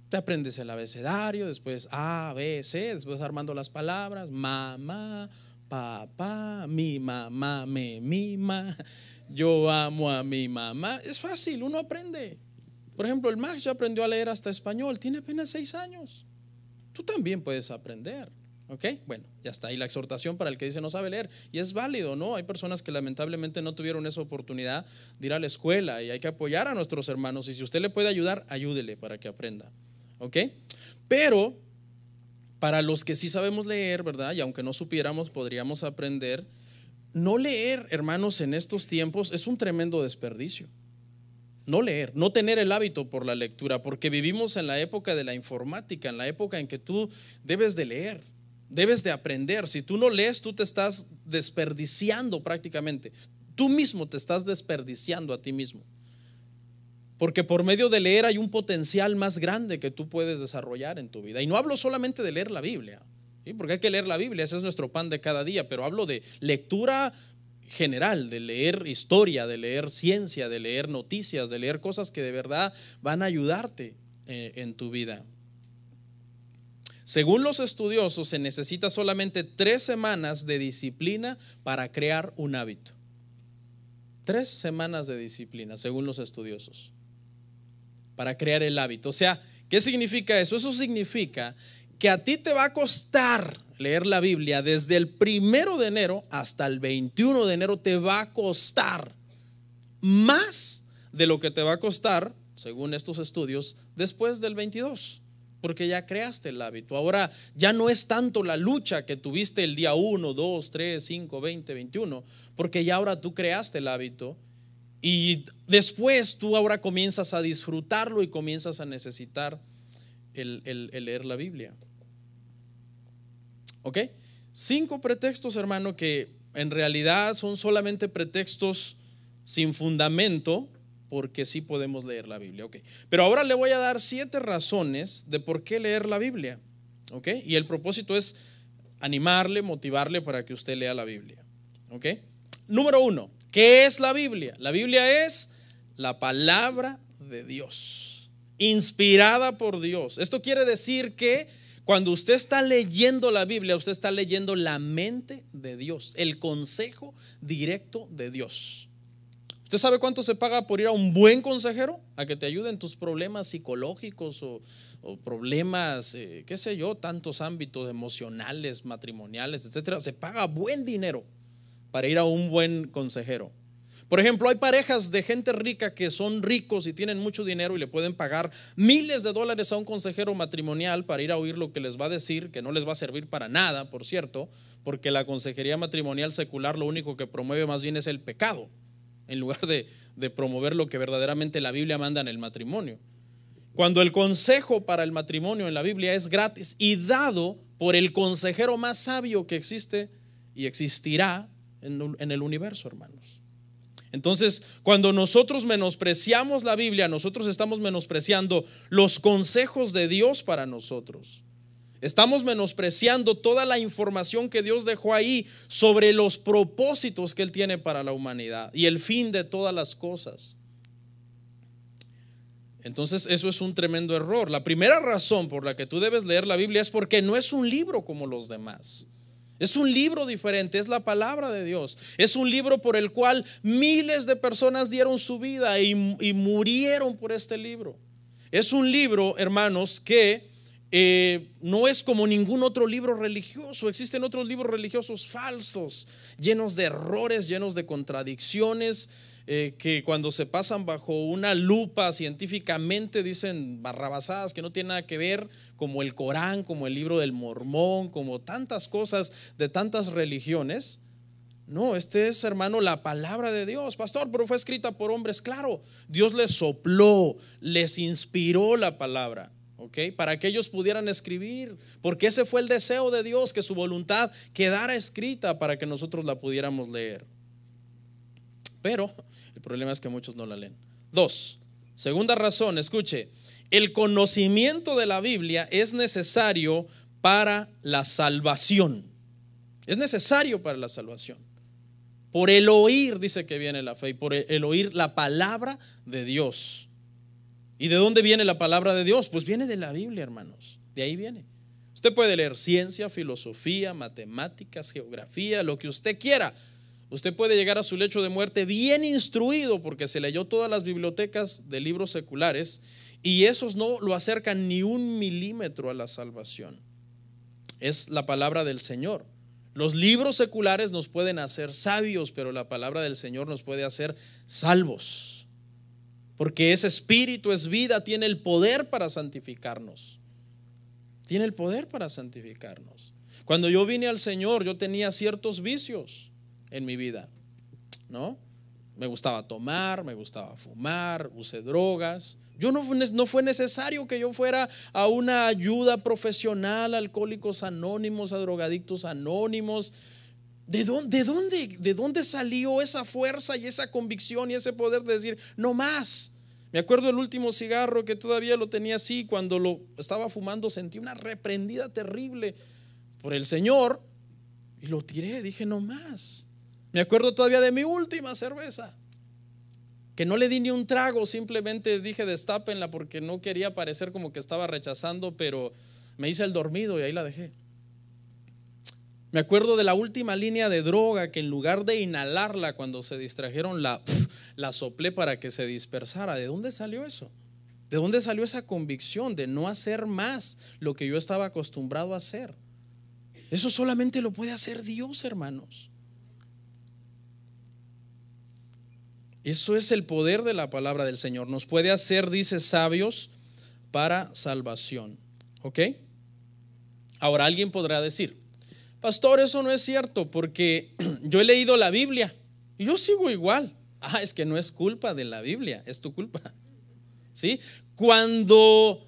Speaker 1: Te aprendes el abecedario, después A, B, C, después armando las palabras, mamá, papá, mi mamá me mima, yo amo a mi mamá. Es fácil, uno aprende. Por ejemplo, el Max ya aprendió a leer hasta español, tiene apenas 6 años. Tú también puedes aprender. ¿Ok? Bueno, ya está ahí la exhortación para el que dice no sabe leer. Y es válido, ¿no? Hay personas que lamentablemente no tuvieron esa oportunidad de ir a la escuela y hay que apoyar a nuestros hermanos. Y si usted le puede ayudar, ayúdele para que aprenda ¿ok? Pero para los que sí sabemos leer, ¿verdad? Y aunque no supiéramos, podríamos aprender. No leer, hermanos, en estos tiempos es un tremendo desperdicio. No leer, no tener el hábito por la lectura, porque vivimos en la época de la informática, en la época en que tú debes de leer, debes de aprender. Si tú no lees, tú te estás desperdiciando prácticamente. Tú mismo te estás desperdiciando a ti mismo. Porque por medio de leer hay un potencial más grande que tú puedes desarrollar en tu vida. Y no hablo solamente de leer la Biblia, ¿sí? Porque hay que leer la Biblia, ese es nuestro pan de cada día, pero hablo de lectura general, de leer historia, de leer ciencia, de leer noticias, de leer cosas que de verdad van a ayudarte en tu vida. Según los estudiosos, se necesita solamente 3 semanas de disciplina para crear un hábito. 3 semanas de disciplina, según los estudiosos, para crear el hábito. O sea, ¿qué significa eso? Eso significa que a ti te va a costar leer la Biblia desde el 1 de enero hasta el 21 de enero. Te va a costar más de lo que te va a costar, según estos estudios, después del 22, porque ya creaste el hábito. Ahora ya no es tanto la lucha que tuviste el día 1, 2, 3, 5, 20, 21, porque ya ahora tú creaste el hábito y después tú ahora comienzas a disfrutarlo y comienzas a necesitar el leer la Biblia. ¿Ok? 5 pretextos, hermano, que en realidad son solamente pretextos sin fundamento, porque sí podemos leer la Biblia. ¿Ok? Pero ahora le voy a dar 7 razones de por qué leer la Biblia. ¿Ok? Y el propósito es animarle, motivarle para que usted lea la Biblia. ¿Ok? Número 1, ¿qué es la Biblia? La Biblia es la palabra de Dios, inspirada por Dios. Esto quiere decir que cuando usted está leyendo la Biblia, usted está leyendo la mente de Dios, el consejo directo de Dios. ¿Usted sabe cuánto se paga por ir a un buen consejero? A que te ayude en tus problemas psicológicos o problemas, qué sé yo, tantos ámbitos emocionales, matrimoniales, etcétera. Se paga buen dinero para ir a un buen consejero. Por ejemplo, hay parejas de gente rica que son ricos y tienen mucho dinero y le pueden pagar miles de dólares a un consejero matrimonial para ir a oír lo que les va a decir, que no les va a servir para nada, por cierto, porque la consejería matrimonial secular lo único que promueve más bien es el pecado, en lugar de promover lo que verdaderamente la Biblia manda en el matrimonio. Cuando el consejo para el matrimonio en la Biblia es gratis y dado por el consejero más sabio que existe y existirá en el universo, hermanos. Entonces, cuando nosotros menospreciamos la Biblia, nosotros estamos menospreciando los consejos de Dios para nosotros. Estamos menospreciando toda la información que Dios dejó ahí sobre los propósitos que Él tiene para la humanidad y el fin de todas las cosas. Entonces, eso es un tremendo error. La primera razón por la que tú debes leer la Biblia es porque no es un libro como los demás. Es un libro diferente, es la palabra de Dios. Es un libro por el cual miles de personas dieron su vida y murieron por este libro. Es un libro, hermanos, que no es como ningún otro libro religioso. Existen otros libros religiosos falsos, llenos de errores, llenos de contradicciones, que cuando se pasan bajo una lupa científicamente dicen barrabasadas que no tienen nada que ver, como el Corán, como el libro del Mormón, como tantas cosas de tantas religiones. No, este es, hermano, la palabra de Dios. Pastor, pero fue escrita por hombres. Claro, Dios les sopló, les inspiró la palabra, ¿ok? Para que ellos pudieran escribir, porque ese fue el deseo de Dios, que su voluntad quedara escrita para que nosotros la pudiéramos leer. Pero el problema es que muchos no la leen. 2, segunda razón, escuche, el conocimiento de la Biblia es necesario para la salvación. Es necesario para la salvación. Por el oír dice que viene la fe, y por el oír la palabra de Dios. ¿Y de dónde viene la palabra de Dios? Pues viene de la Biblia, hermanos. De ahí viene. Usted puede leer ciencia, filosofía, matemáticas, geografía, lo que usted quiera. Usted puede llegar a su lecho de muerte bien instruido porque se leyó todas las bibliotecas de libros seculares y esos no lo acercan ni 1 milímetro a la salvación. Es la palabra del Señor. Los libros seculares nos pueden hacer sabios, pero la palabra del Señor nos puede hacer salvos. porque ese espíritu es vida, tiene el poder para santificarnos. Tiene el poder para santificarnos. Cuando yo vine al Señor, yo tenía ciertos vicios en mi vida, ¿no? Me gustaba tomar, me gustaba fumar, usé drogas. No fue necesario que yo fuera a una ayuda profesional, a Alcohólicos Anónimos, a Drogadictos Anónimos. ¿De dónde salió esa fuerza y esa convicción y ese poder de decir no más? Me acuerdo del último cigarro que todavía lo tenía así. Cuando lo estaba fumando sentí una reprendida terrible por el Señor y lo tiré, dije no más. Me acuerdo todavía de mi última cerveza, que no le di ni un trago, simplemente dije destápenla porque no quería parecer como que estaba rechazando, pero me hice el dormido y ahí la dejé. Me acuerdo de la última línea de droga que en lugar de inhalarla cuando se distrajeron la soplé para que se dispersara. ¿De dónde salió eso? ¿De dónde salió esa convicción de no hacer más lo que yo estaba acostumbrado a hacer? Eso solamente lo puede hacer Dios, hermanos. Eso es el poder de la palabra del Señor. Nos puede hacer, dice, sabios para salvación. ¿Ok? Ahora alguien podrá decir, pastor, eso no es cierto porque yo he leído la Biblia y yo sigo igual. Es que no es culpa de la Biblia, es tu culpa. ¿Sí? Cuando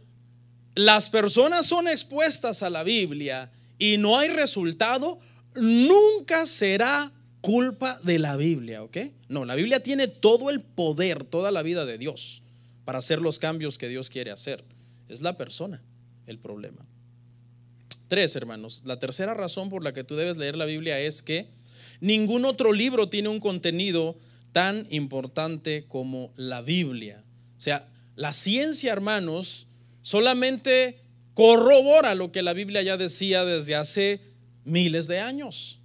Speaker 1: las personas son expuestas a la Biblia y no hay resultado, nunca será culpa de la Biblia, ¿ok? No, la Biblia tiene todo el poder, toda la vida de Dios para hacer los cambios que Dios quiere hacer. Es la persona el problema. 3, hermanos, la tercera razón por la que tú debes leer la Biblia es que ningún otro libro tiene un contenido tan importante como la Biblia. O sea, la ciencia, hermanos, solamente corrobora lo que la Biblia ya decía desde hace miles de años.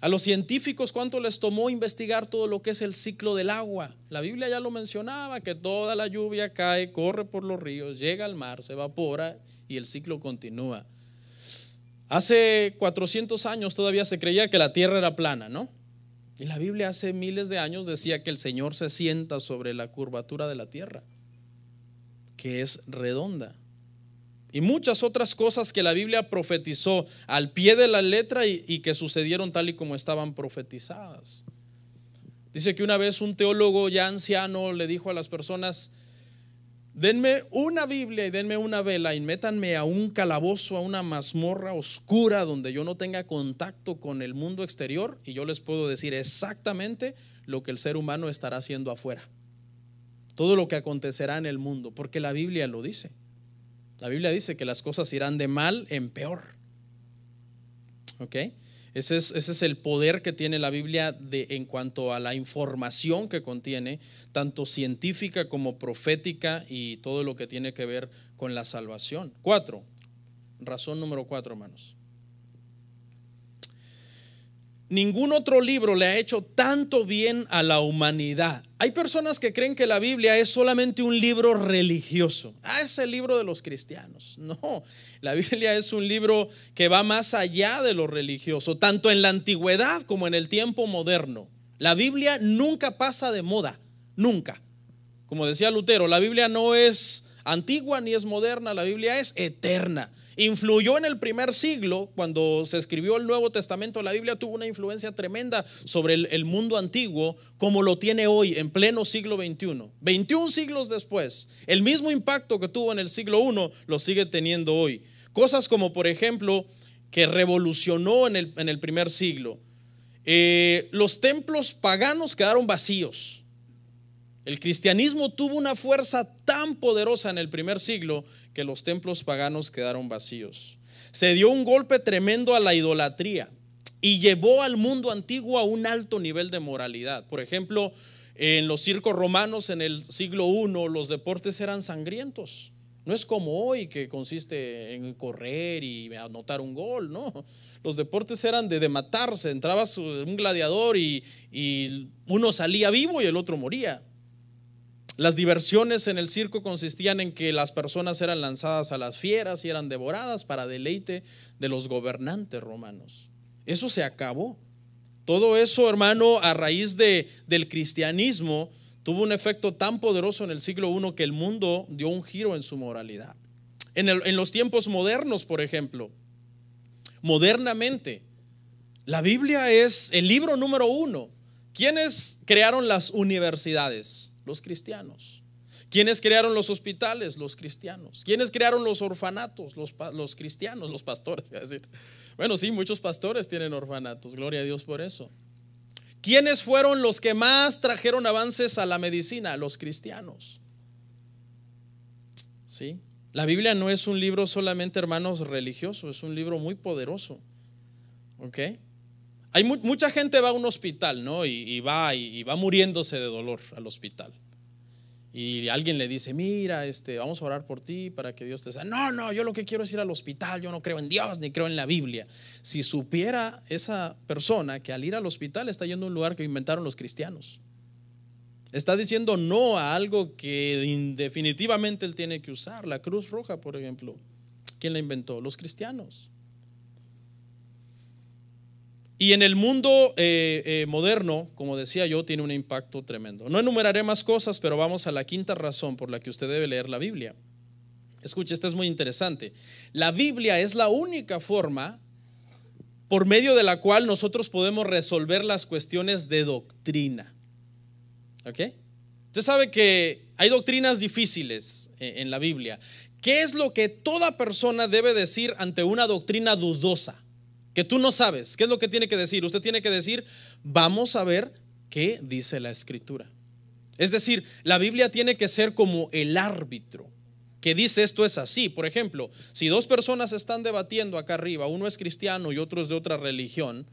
Speaker 1: A los científicos, ¿cuánto les tomó investigar todo lo que es el ciclo del agua? La Biblia ya lo mencionaba, que toda la lluvia cae, corre por los ríos, llega al mar, se evapora y el ciclo continúa. Hace 400 años todavía se creía que la tierra era plana, ¿no? Y la Biblia hace miles de años decía que el Señor se sienta sobre la curvatura de la tierra, que es redonda. Y muchas otras cosas que la Biblia profetizó al pie de la letra y que sucedieron tal y como estaban profetizadas. Dice que una vez un teólogo ya anciano le dijo a las personas: denme una Biblia y denme una vela y métanme a un calabozo, a una mazmorra oscura donde yo no tenga contacto con el mundo exterior y yo les puedo decir exactamente lo que el ser humano estará haciendo afuera, todo lo que acontecerá en el mundo, porque la Biblia lo dice. La Biblia dice que las cosas irán de mal en peor. ¿Ok? Ese es el poder que tiene la Biblia en cuanto a la información que contiene, tanto científica como profética y todo lo que tiene que ver con la salvación. 4, razón número 4, hermanos. Ningún otro libro le ha hecho tanto bien a la humanidad. Hay personas que creen que la Biblia es solamente un libro religioso. Es el libro de los cristianos. No, la Biblia es un libro que va más allá de lo religioso, tanto en la antigüedad como en el tiempo moderno. La Biblia nunca pasa de moda, nunca. Como decía Lutero, la Biblia no es antigua ni es moderna, la Biblia es eterna. Influyó en el primer siglo, cuando se escribió el Nuevo Testamento. La Biblia tuvo una influencia tremenda sobre el mundo antiguo, como lo tiene hoy en pleno siglo XXI. 21 siglos después, el mismo impacto que tuvo en el siglo I lo sigue teniendo hoy. Cosas como, por ejemplo, que revolucionó en el primer siglo. Los templos paganos quedaron vacíos. El cristianismo tuvo una fuerza tan poderosa en el primer siglo que los templos paganos quedaron vacíos. Se dio un golpe tremendo a la idolatría y llevó al mundo antiguo a un alto nivel de moralidad. Por ejemplo, en los circos romanos en el siglo I los deportes eran sangrientos. No es como hoy, que consiste en correr y anotar un gol, no. Los deportes eran de matarse. Entraba un gladiador y uno salía vivo y el otro moría. Las diversiones en el circo consistían en que las personas eran lanzadas a las fieras y eran devoradas para deleite de los gobernantes romanos. Eso se acabó. Todo eso, hermano, a raíz del cristianismo, tuvo un efecto tan poderoso en el siglo I que el mundo dio un giro en su moralidad. En los tiempos modernos, por ejemplo, modernamente, la Biblia es el libro número 1. ¿Quiénes crearon las universidades? Los cristianos. ¿Quiénes crearon los hospitales? Los cristianos. ¿Quiénes crearon los orfanatos? Los cristianos, los pastores. Es decir, bueno, sí, muchos pastores tienen orfanatos, gloria a Dios por eso. ¿Quiénes fueron los que más trajeron avances a la medicina? Los cristianos. ¿Sí? La Biblia no es un libro solamente, hermanos, religioso, es un libro muy poderoso. ¿Ok? Hay mucha gente va a un hospital, ¿no? Y va muriéndose de dolor al hospital. Y alguien le dice, mira, vamos a orar por ti para que Dios te sane. No, yo lo que quiero es ir al hospital, yo no creo en Dios ni creo en la Biblia. Si supiera esa persona que al ir al hospital está yendo a un lugar que inventaron los cristianos. Está diciendo no a algo que definitivamente él tiene que usar. La Cruz Roja, por ejemplo, ¿quién la inventó? Los cristianos. Y en el mundo moderno, como decía yo, tiene un impacto tremendo. No enumeraré más cosas, pero vamos a la quinta razón por la que usted debe leer la Biblia. Escuche, esta es muy interesante. La Biblia es la única forma por medio de la cual nosotros podemos resolver las cuestiones de doctrina. ¿Ok? Usted sabe que hay doctrinas difíciles en la Biblia. ¿Qué es lo que toda persona debe decir ante una doctrina dudosa? Que tú no sabes, ¿qué es lo que tiene que decir? Usted tiene que decir, vamos a ver qué dice la Escritura. Es decir, la Biblia tiene que ser como el árbitro que dice esto es así. Por ejemplo, si dos personas están debatiendo acá arriba, uno es cristiano y otro es de otra religión,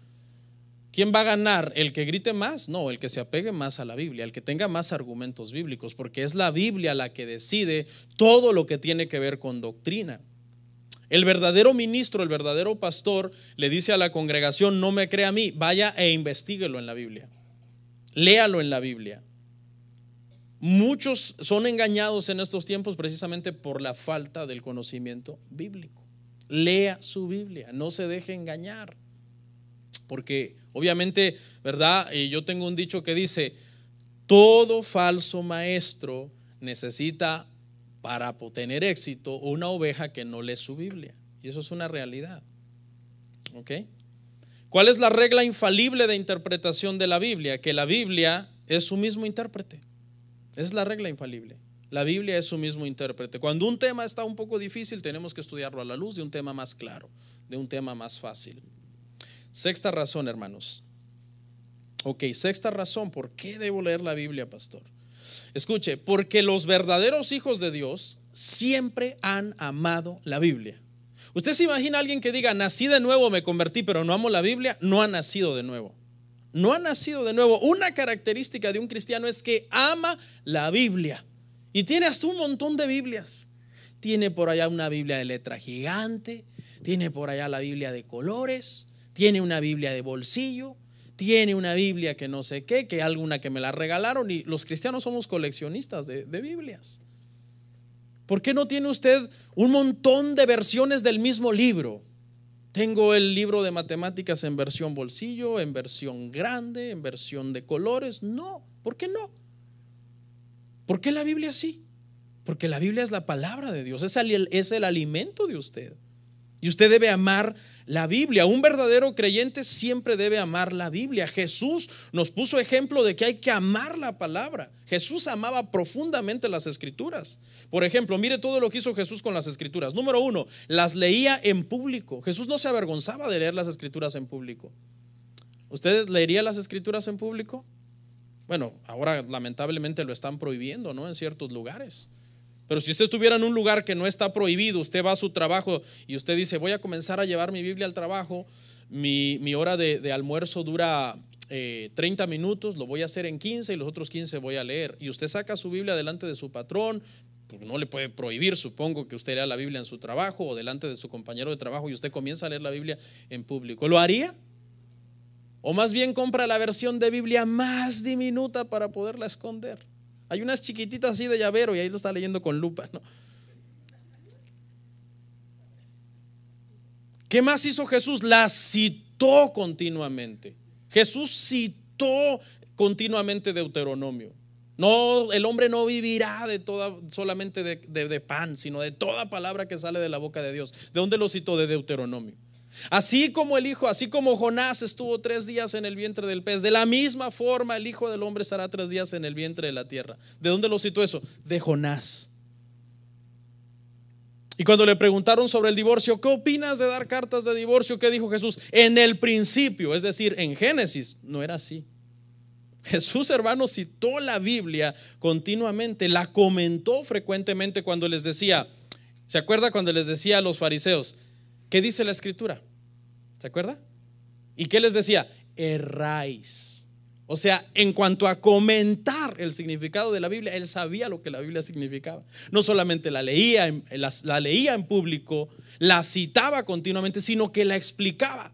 Speaker 1: ¿quién va a ganar? ¿El que grite más? No, el que se apegue más a la Biblia, el que tenga más argumentos bíblicos, porque es la Biblia la que decide todo lo que tiene que ver con doctrina. El verdadero ministro, el verdadero pastor le dice a la congregación, no me crea a mí, vaya e investíguelo en la Biblia, léalo en la Biblia. Muchos son engañados en estos tiempos precisamente por la falta del conocimiento bíblico. Lea su Biblia, no se deje engañar, porque obviamente, ¿verdad? Yo tengo un dicho que dice, todo falso maestro necesita para tener éxito una oveja que no lee su Biblia, y eso es una realidad. ¿Ok? ¿Cuál es la regla infalible de interpretación de la Biblia? Que la Biblia es su mismo intérprete. Es la regla infalible. La Biblia es su mismo intérprete. Cuando un tema está un poco difícil, tenemos que estudiarlo a la luz de un tema más claro, de un tema más fácil. Sexta razón, hermanos. Ok, sexta razón, ¿por qué debo leer la Biblia, pastor? Escuche, porque los verdaderos hijos de Dios siempre han amado la Biblia. ¿Usted se imagina a alguien que diga, nací de nuevo, me convertí, pero no amo la Biblia? No ha nacido de nuevo. No ha nacido de nuevo. Una característica de un cristiano es que ama la Biblia. Y tiene hasta un montón de Biblias. Tiene por allá una Biblia de letra gigante, tiene por allá la Biblia de colores, tiene una Biblia de bolsillo, tiene una Biblia que no sé qué, que alguna que me la regalaron. Y los cristianos somos coleccionistas de Biblias. ¿Por qué no tiene usted un montón de versiones del mismo libro? Tengo el libro de matemáticas en versión bolsillo, en versión grande, en versión de colores. No, ¿por qué no? ¿Por qué la Biblia sí? Porque la Biblia es la palabra de Dios, es el alimento de usted. Y usted debe amar la Biblia. Un verdadero creyente siempre debe amar la Biblia. Jesús nos puso ejemplo de que hay que amar la palabra. Jesús amaba profundamente las Escrituras. Por ejemplo, mire todo lo que hizo Jesús con las Escrituras. Número 1, las leía en público. Jesús no se avergonzaba de leer las Escrituras en público. ¿Ustedes leerían las Escrituras en público? Bueno, ahora lamentablemente lo están prohibiendo, ¿no? En ciertos lugares. Pero si usted estuviera en un lugar que no está prohibido, usted va a su trabajo y usted dice, voy a comenzar a llevar mi Biblia al trabajo, mi hora de almuerzo dura 30 minutos, lo voy a hacer en 15 y los otros 15 voy a leer. Y usted saca su Biblia delante de su patrón, pues no le puede prohibir, supongo que usted lea la Biblia en su trabajo o delante de su compañero de trabajo y usted comienza a leer la Biblia en público. ¿Lo haría? O más bien compra la versión de Biblia más diminuta para poderla esconder. Hay unas chiquititas así de llavero y ahí lo está leyendo con lupa, ¿no? ¿Qué más hizo Jesús? La citó continuamente. Jesús citó continuamente Deuteronomio. No, el hombre no vivirá solamente de pan, sino de toda palabra que sale de la boca de Dios. ¿De dónde lo citó? De Deuteronomio. Así como Jonás estuvo 3 días en el vientre del pez, de la misma forma el Hijo del Hombre estará 3 días en el vientre de la tierra. ¿De dónde lo citó eso? De Jonás. Y cuando le preguntaron sobre el divorcio, ¿qué opinas de dar cartas de divorcio? ¿Qué dijo Jesús? En el principio, es decir, en Génesis, no era así. Jesús, hermanos, citó la Biblia continuamente, la comentó frecuentemente cuando les decía, ¿se acuerda cuando les decía a los fariseos? ¿Qué dice la Escritura? ¿Se acuerda? ¿Y qué les decía? Erráis. O sea, en cuanto a comentar el significado de la Biblia, él sabía lo que la Biblia significaba. No solamente la leía en público, la citaba continuamente, sino que la explicaba.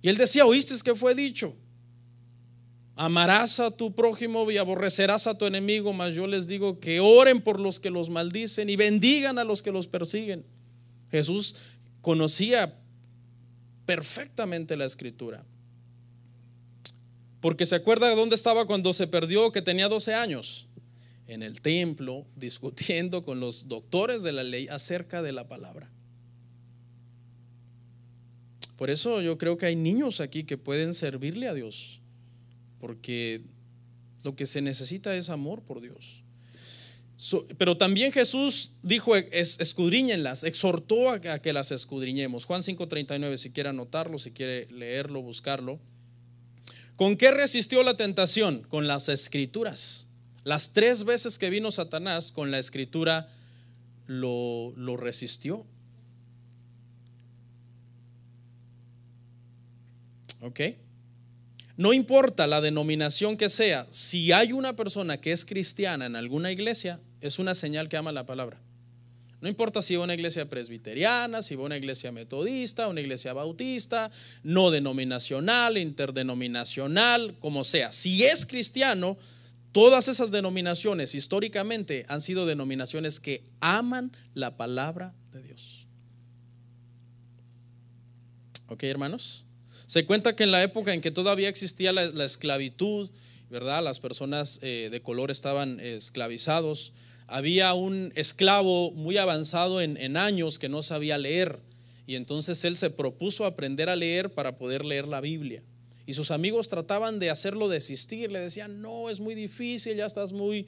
Speaker 1: Y él decía, ¿oíste que fue dicho? Amarás a tu prójimo y aborrecerás a tu enemigo, mas yo les digo que oren por los que los maldicen y bendigan a los que los persiguen. Jesús conocía perfectamente la Escritura. Porque se acuerda de dónde estaba cuando se perdió, que tenía 12 años, en el templo, discutiendo con los doctores de la ley acerca de la palabra. Por eso yo creo que hay niños aquí que pueden servirle a Dios, porque lo que se necesita es amor por Dios. Pero también Jesús dijo, escudriñenlas, exhortó a que las escudriñemos. Juan 5:39, si quiere anotarlo, si quiere leerlo, buscarlo. ¿Con qué resistió la tentación? Con las Escrituras. Las 3 veces que vino Satanás, con la Escritura lo resistió. ¿Ok? No importa la denominación que sea, si hay una persona que es cristiana en alguna iglesia, es una señal que ama la palabra. No importa si va a una iglesia presbiteriana, si va a una iglesia metodista, una iglesia bautista, no denominacional, interdenominacional, como sea. Si es cristiano, todas esas denominaciones históricamente han sido denominaciones que aman la palabra de Dios. ¿Ok, hermanos? Se cuenta que en la época en que todavía existía la esclavitud, ¿verdad? Las personas de color estaban esclavizados. Había un esclavo muy avanzado en años que no sabía leer, y entonces él se propuso aprender a leer para poder leer la Biblia. Y sus amigos trataban de hacerlo desistir, le decían, no, es muy difícil, ya estás muy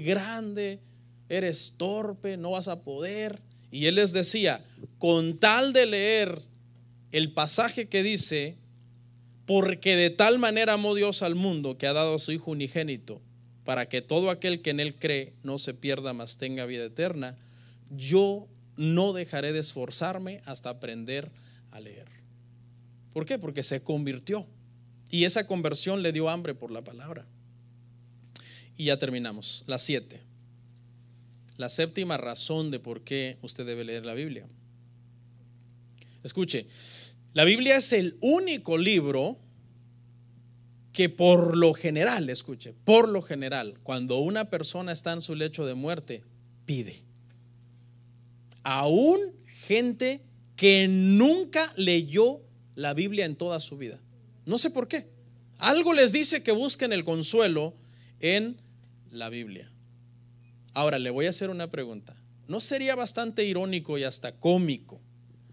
Speaker 1: grande, eres torpe, no vas a poder. Y él les decía, con tal de leer el pasaje que dice, porque de tal manera amó Dios al mundo que ha dado a su Hijo unigénito, para que todo aquel que en él cree no se pierda, mas tenga vida eterna, yo no dejaré de esforzarme hasta aprender a leer. ¿Por qué? Porque se convirtió, y esa conversión le dio hambre por la palabra. Y ya terminamos. La 7, la séptima razón de por qué usted debe leer la Biblia. Escuche, la Biblia es el único libro que por lo general, escuche, por lo general, cuando una persona está en su lecho de muerte, pide. Aún gente que nunca leyó la Biblia en toda su vida. No sé por qué. Algo les dice que busquen el consuelo en la Biblia. Ahora le voy a hacer una pregunta. ¿No sería bastante irónico y hasta cómico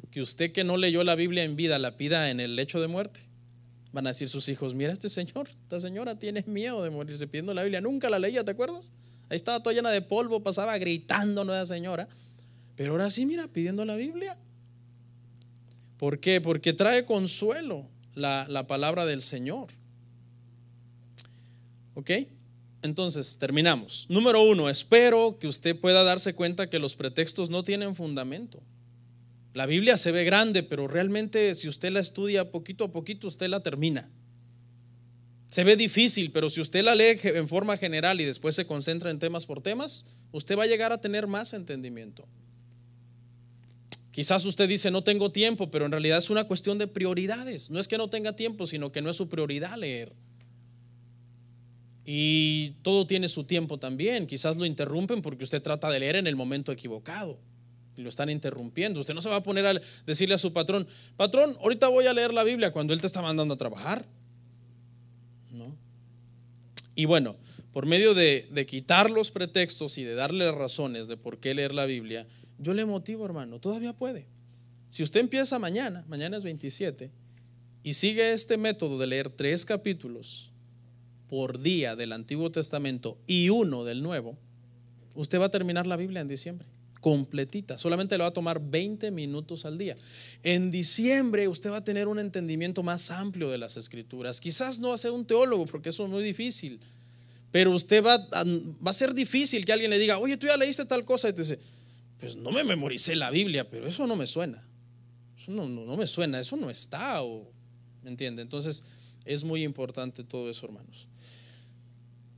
Speaker 1: que usted que no leyó la Biblia en vida la pida en el lecho de muerte? Van a decir sus hijos, mira esta señora tiene miedo de morirse pidiendo la Biblia, nunca la leía, ¿te acuerdas? Ahí estaba toda llena de polvo, pasaba gritando esa señora, pero ahora sí, mira, pidiendo la Biblia. ¿Por qué? Porque trae consuelo la palabra del Señor. ¿Ok? Entonces, terminamos. Número 1, espero que usted pueda darse cuenta que los pretextos no tienen fundamento. La Biblia se ve grande, pero realmente si usted la estudia poquito a poquito, usted la termina. Se ve difícil, pero si usted la lee en forma general y después se concentra en temas por temas, usted va a llegar a tener más entendimiento. Quizás usted dice, no tengo tiempo, pero en realidad es una cuestión de prioridades. No es que no tenga tiempo, sino que no es su prioridad leer. Y todo tiene su tiempo también. Quizás lo interrumpen porque usted trata de leer en el momento equivocado y lo están interrumpiendo. Usted no se va a poner a decirle a su patrón, patrón, ahorita voy a leer la Biblia, cuando él te está mandando a trabajar. No. Y bueno, por medio de quitar los pretextos y de darle razones de por qué leer la Biblia, yo le motivo, hermano, todavía puede. Si usted empieza mañana es 27, y sigue este método de leer 3 capítulos por día del Antiguo Testamento y 1 del Nuevo, usted va a terminar la Biblia en diciembre, completita. Solamente le va a tomar 20 minutos al día. En diciembre usted va a tener un entendimiento más amplio de las Escrituras. Quizás no va a ser un teólogo, porque eso es muy difícil, pero usted va a ser difícil que alguien le diga: oye, tú ya leíste tal cosa, y te dice: pues no me memoricé la Biblia, pero eso no me suena. Eso no me suena, eso no está, ¿me entiende? Entonces es muy importante todo eso, hermanos.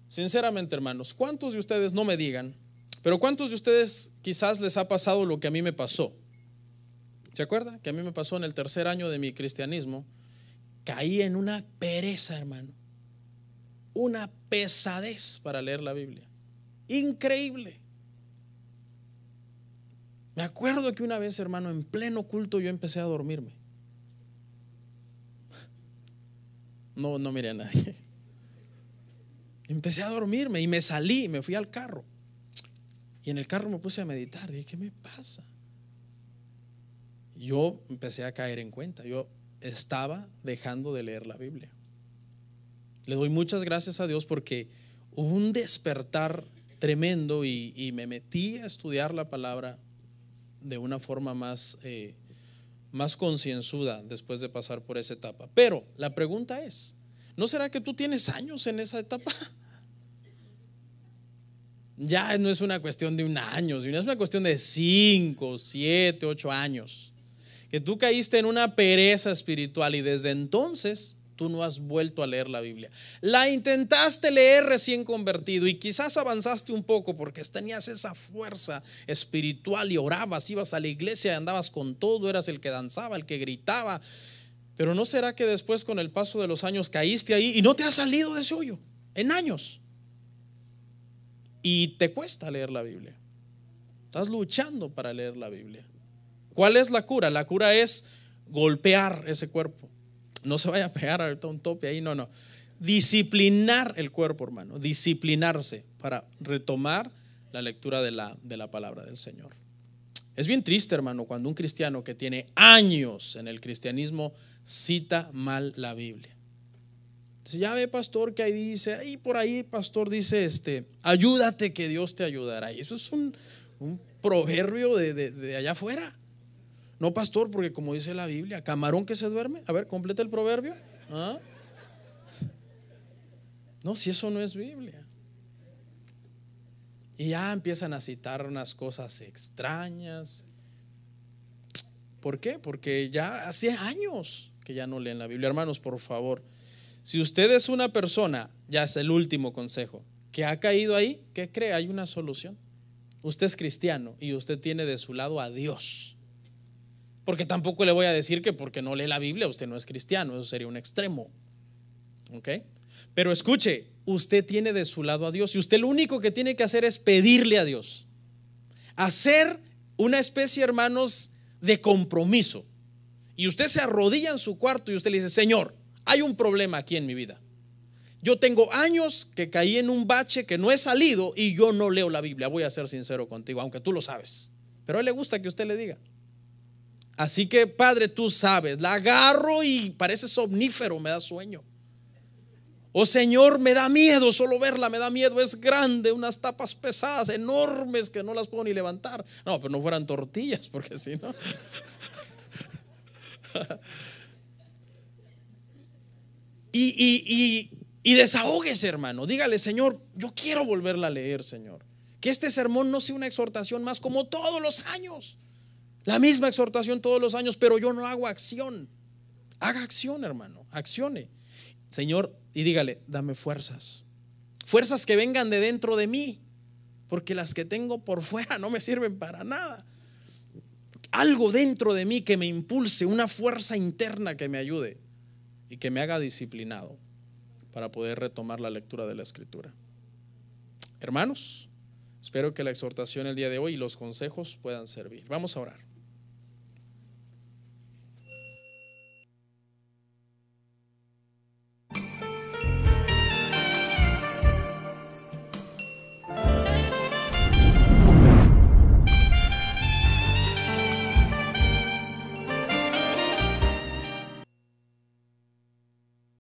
Speaker 1: Sinceramente, hermanos, ¿cuántos de ustedes, no me digan, pero cuántos de ustedes quizás les ha pasado lo que a mí me pasó? ¿Se acuerda? Que a mí me pasó en el 3er año de mi cristianismo. Caí en una pereza, hermano, una pesadez para leer la Biblia, increíble. Me acuerdo que una vez, hermano, en pleno culto yo empecé a dormirme. No miré a nadie. Empecé a dormirme y me salí, me fui al carro. Y en el carro me puse a meditar. Dije: ¿qué me pasa? Yo empecé a caer en cuenta. Yo estaba dejando de leer la Biblia. Le doy muchas gracias a Dios porque hubo un despertar tremendo y me metí a estudiar la palabra de una forma más concienzuda después de pasar por esa etapa. Pero la pregunta es: ¿no será que tú tienes años en esa etapa? Ya no es una cuestión de un año, sino es una cuestión de 5, 7, 8 años, que tú caíste en una pereza espiritual y desde entonces tú no has vuelto a leer la Biblia. La intentaste leer recién convertido y quizás avanzaste un poco porque tenías esa fuerza espiritual y orabas, ibas a la iglesia, andabas con todo, eras el que danzaba, el que gritaba. Pero ¿no será que después, con el paso de los años, caíste ahí y no te has salido de ese hoyo en años? Y te cuesta leer la Biblia. Estás luchando para leer la Biblia. ¿Cuál es la cura? La cura es golpear ese cuerpo. No se vaya a pegar ahorita un tope ahí, no. Disciplinar el cuerpo, hermano. Disciplinarse para retomar la lectura de la palabra del Señor. Es bien triste, hermano, cuando un cristiano que tiene años en el cristianismo cita mal la Biblia. Dice: ya ve, pastor, que ahí dice, ahí por ahí, pastor, dice ayúdate que Dios te ayudará. Y eso es un proverbio de allá afuera. No, pastor, porque como dice la Biblia, camarón que se duerme. A ver, completa el proverbio. ¿Ah? No, si eso no es Biblia. Y ya empiezan a citar unas cosas extrañas. ¿Por qué? Porque ya hace años que ya no leen la Biblia. Hermanos, por favor, si usted es una persona, ya es el último consejo, que ha caído ahí, ¿qué cree? Hay una solución. Usted es cristiano y usted tiene de su lado a Dios. Porque tampoco le voy a decir que porque no lee la Biblia usted no es cristiano. Eso sería un extremo. ¿Ok? Pero escuche, usted tiene de su lado a Dios y usted lo único que tiene que hacer es pedirle a Dios. Hacer una especie, hermanos, de compromiso. Y usted se arrodilla en su cuarto y usted le dice: Señor, hay un problema aquí en mi vida. Yo tengo años que caí en un bache que no he salido y yo no leo la Biblia. Voy a ser sincero contigo, aunque tú lo sabes. Pero a él le gusta que usted le diga. Así que, Padre, tú sabes, la agarro y parece somnífero, me da sueño. Oh Señor, me da miedo solo verla, me da miedo, es grande, unas tapas pesadas, enormes que no las puedo ni levantar. No, pero no fueran tortillas, porque si no. Y desahóguese, hermano. Dígale: Señor, yo quiero volverla a leer, Señor. Que este sermón no sea una exhortación más como todos los años. La misma exhortación todos los años, pero yo no hago acción. Haga acción, hermano, accione, Señor, y dígale: dame fuerzas. Fuerzas que vengan de dentro de mí, porque las que tengo por fuera no me sirven para nada. Algo dentro de mí que me impulse, una fuerza interna que me ayude y que me haga disciplinado para poder retomar la lectura de la Escritura. Hermanos, espero que la exhortación el día de hoy y los consejos puedan servir. Vamos a orar.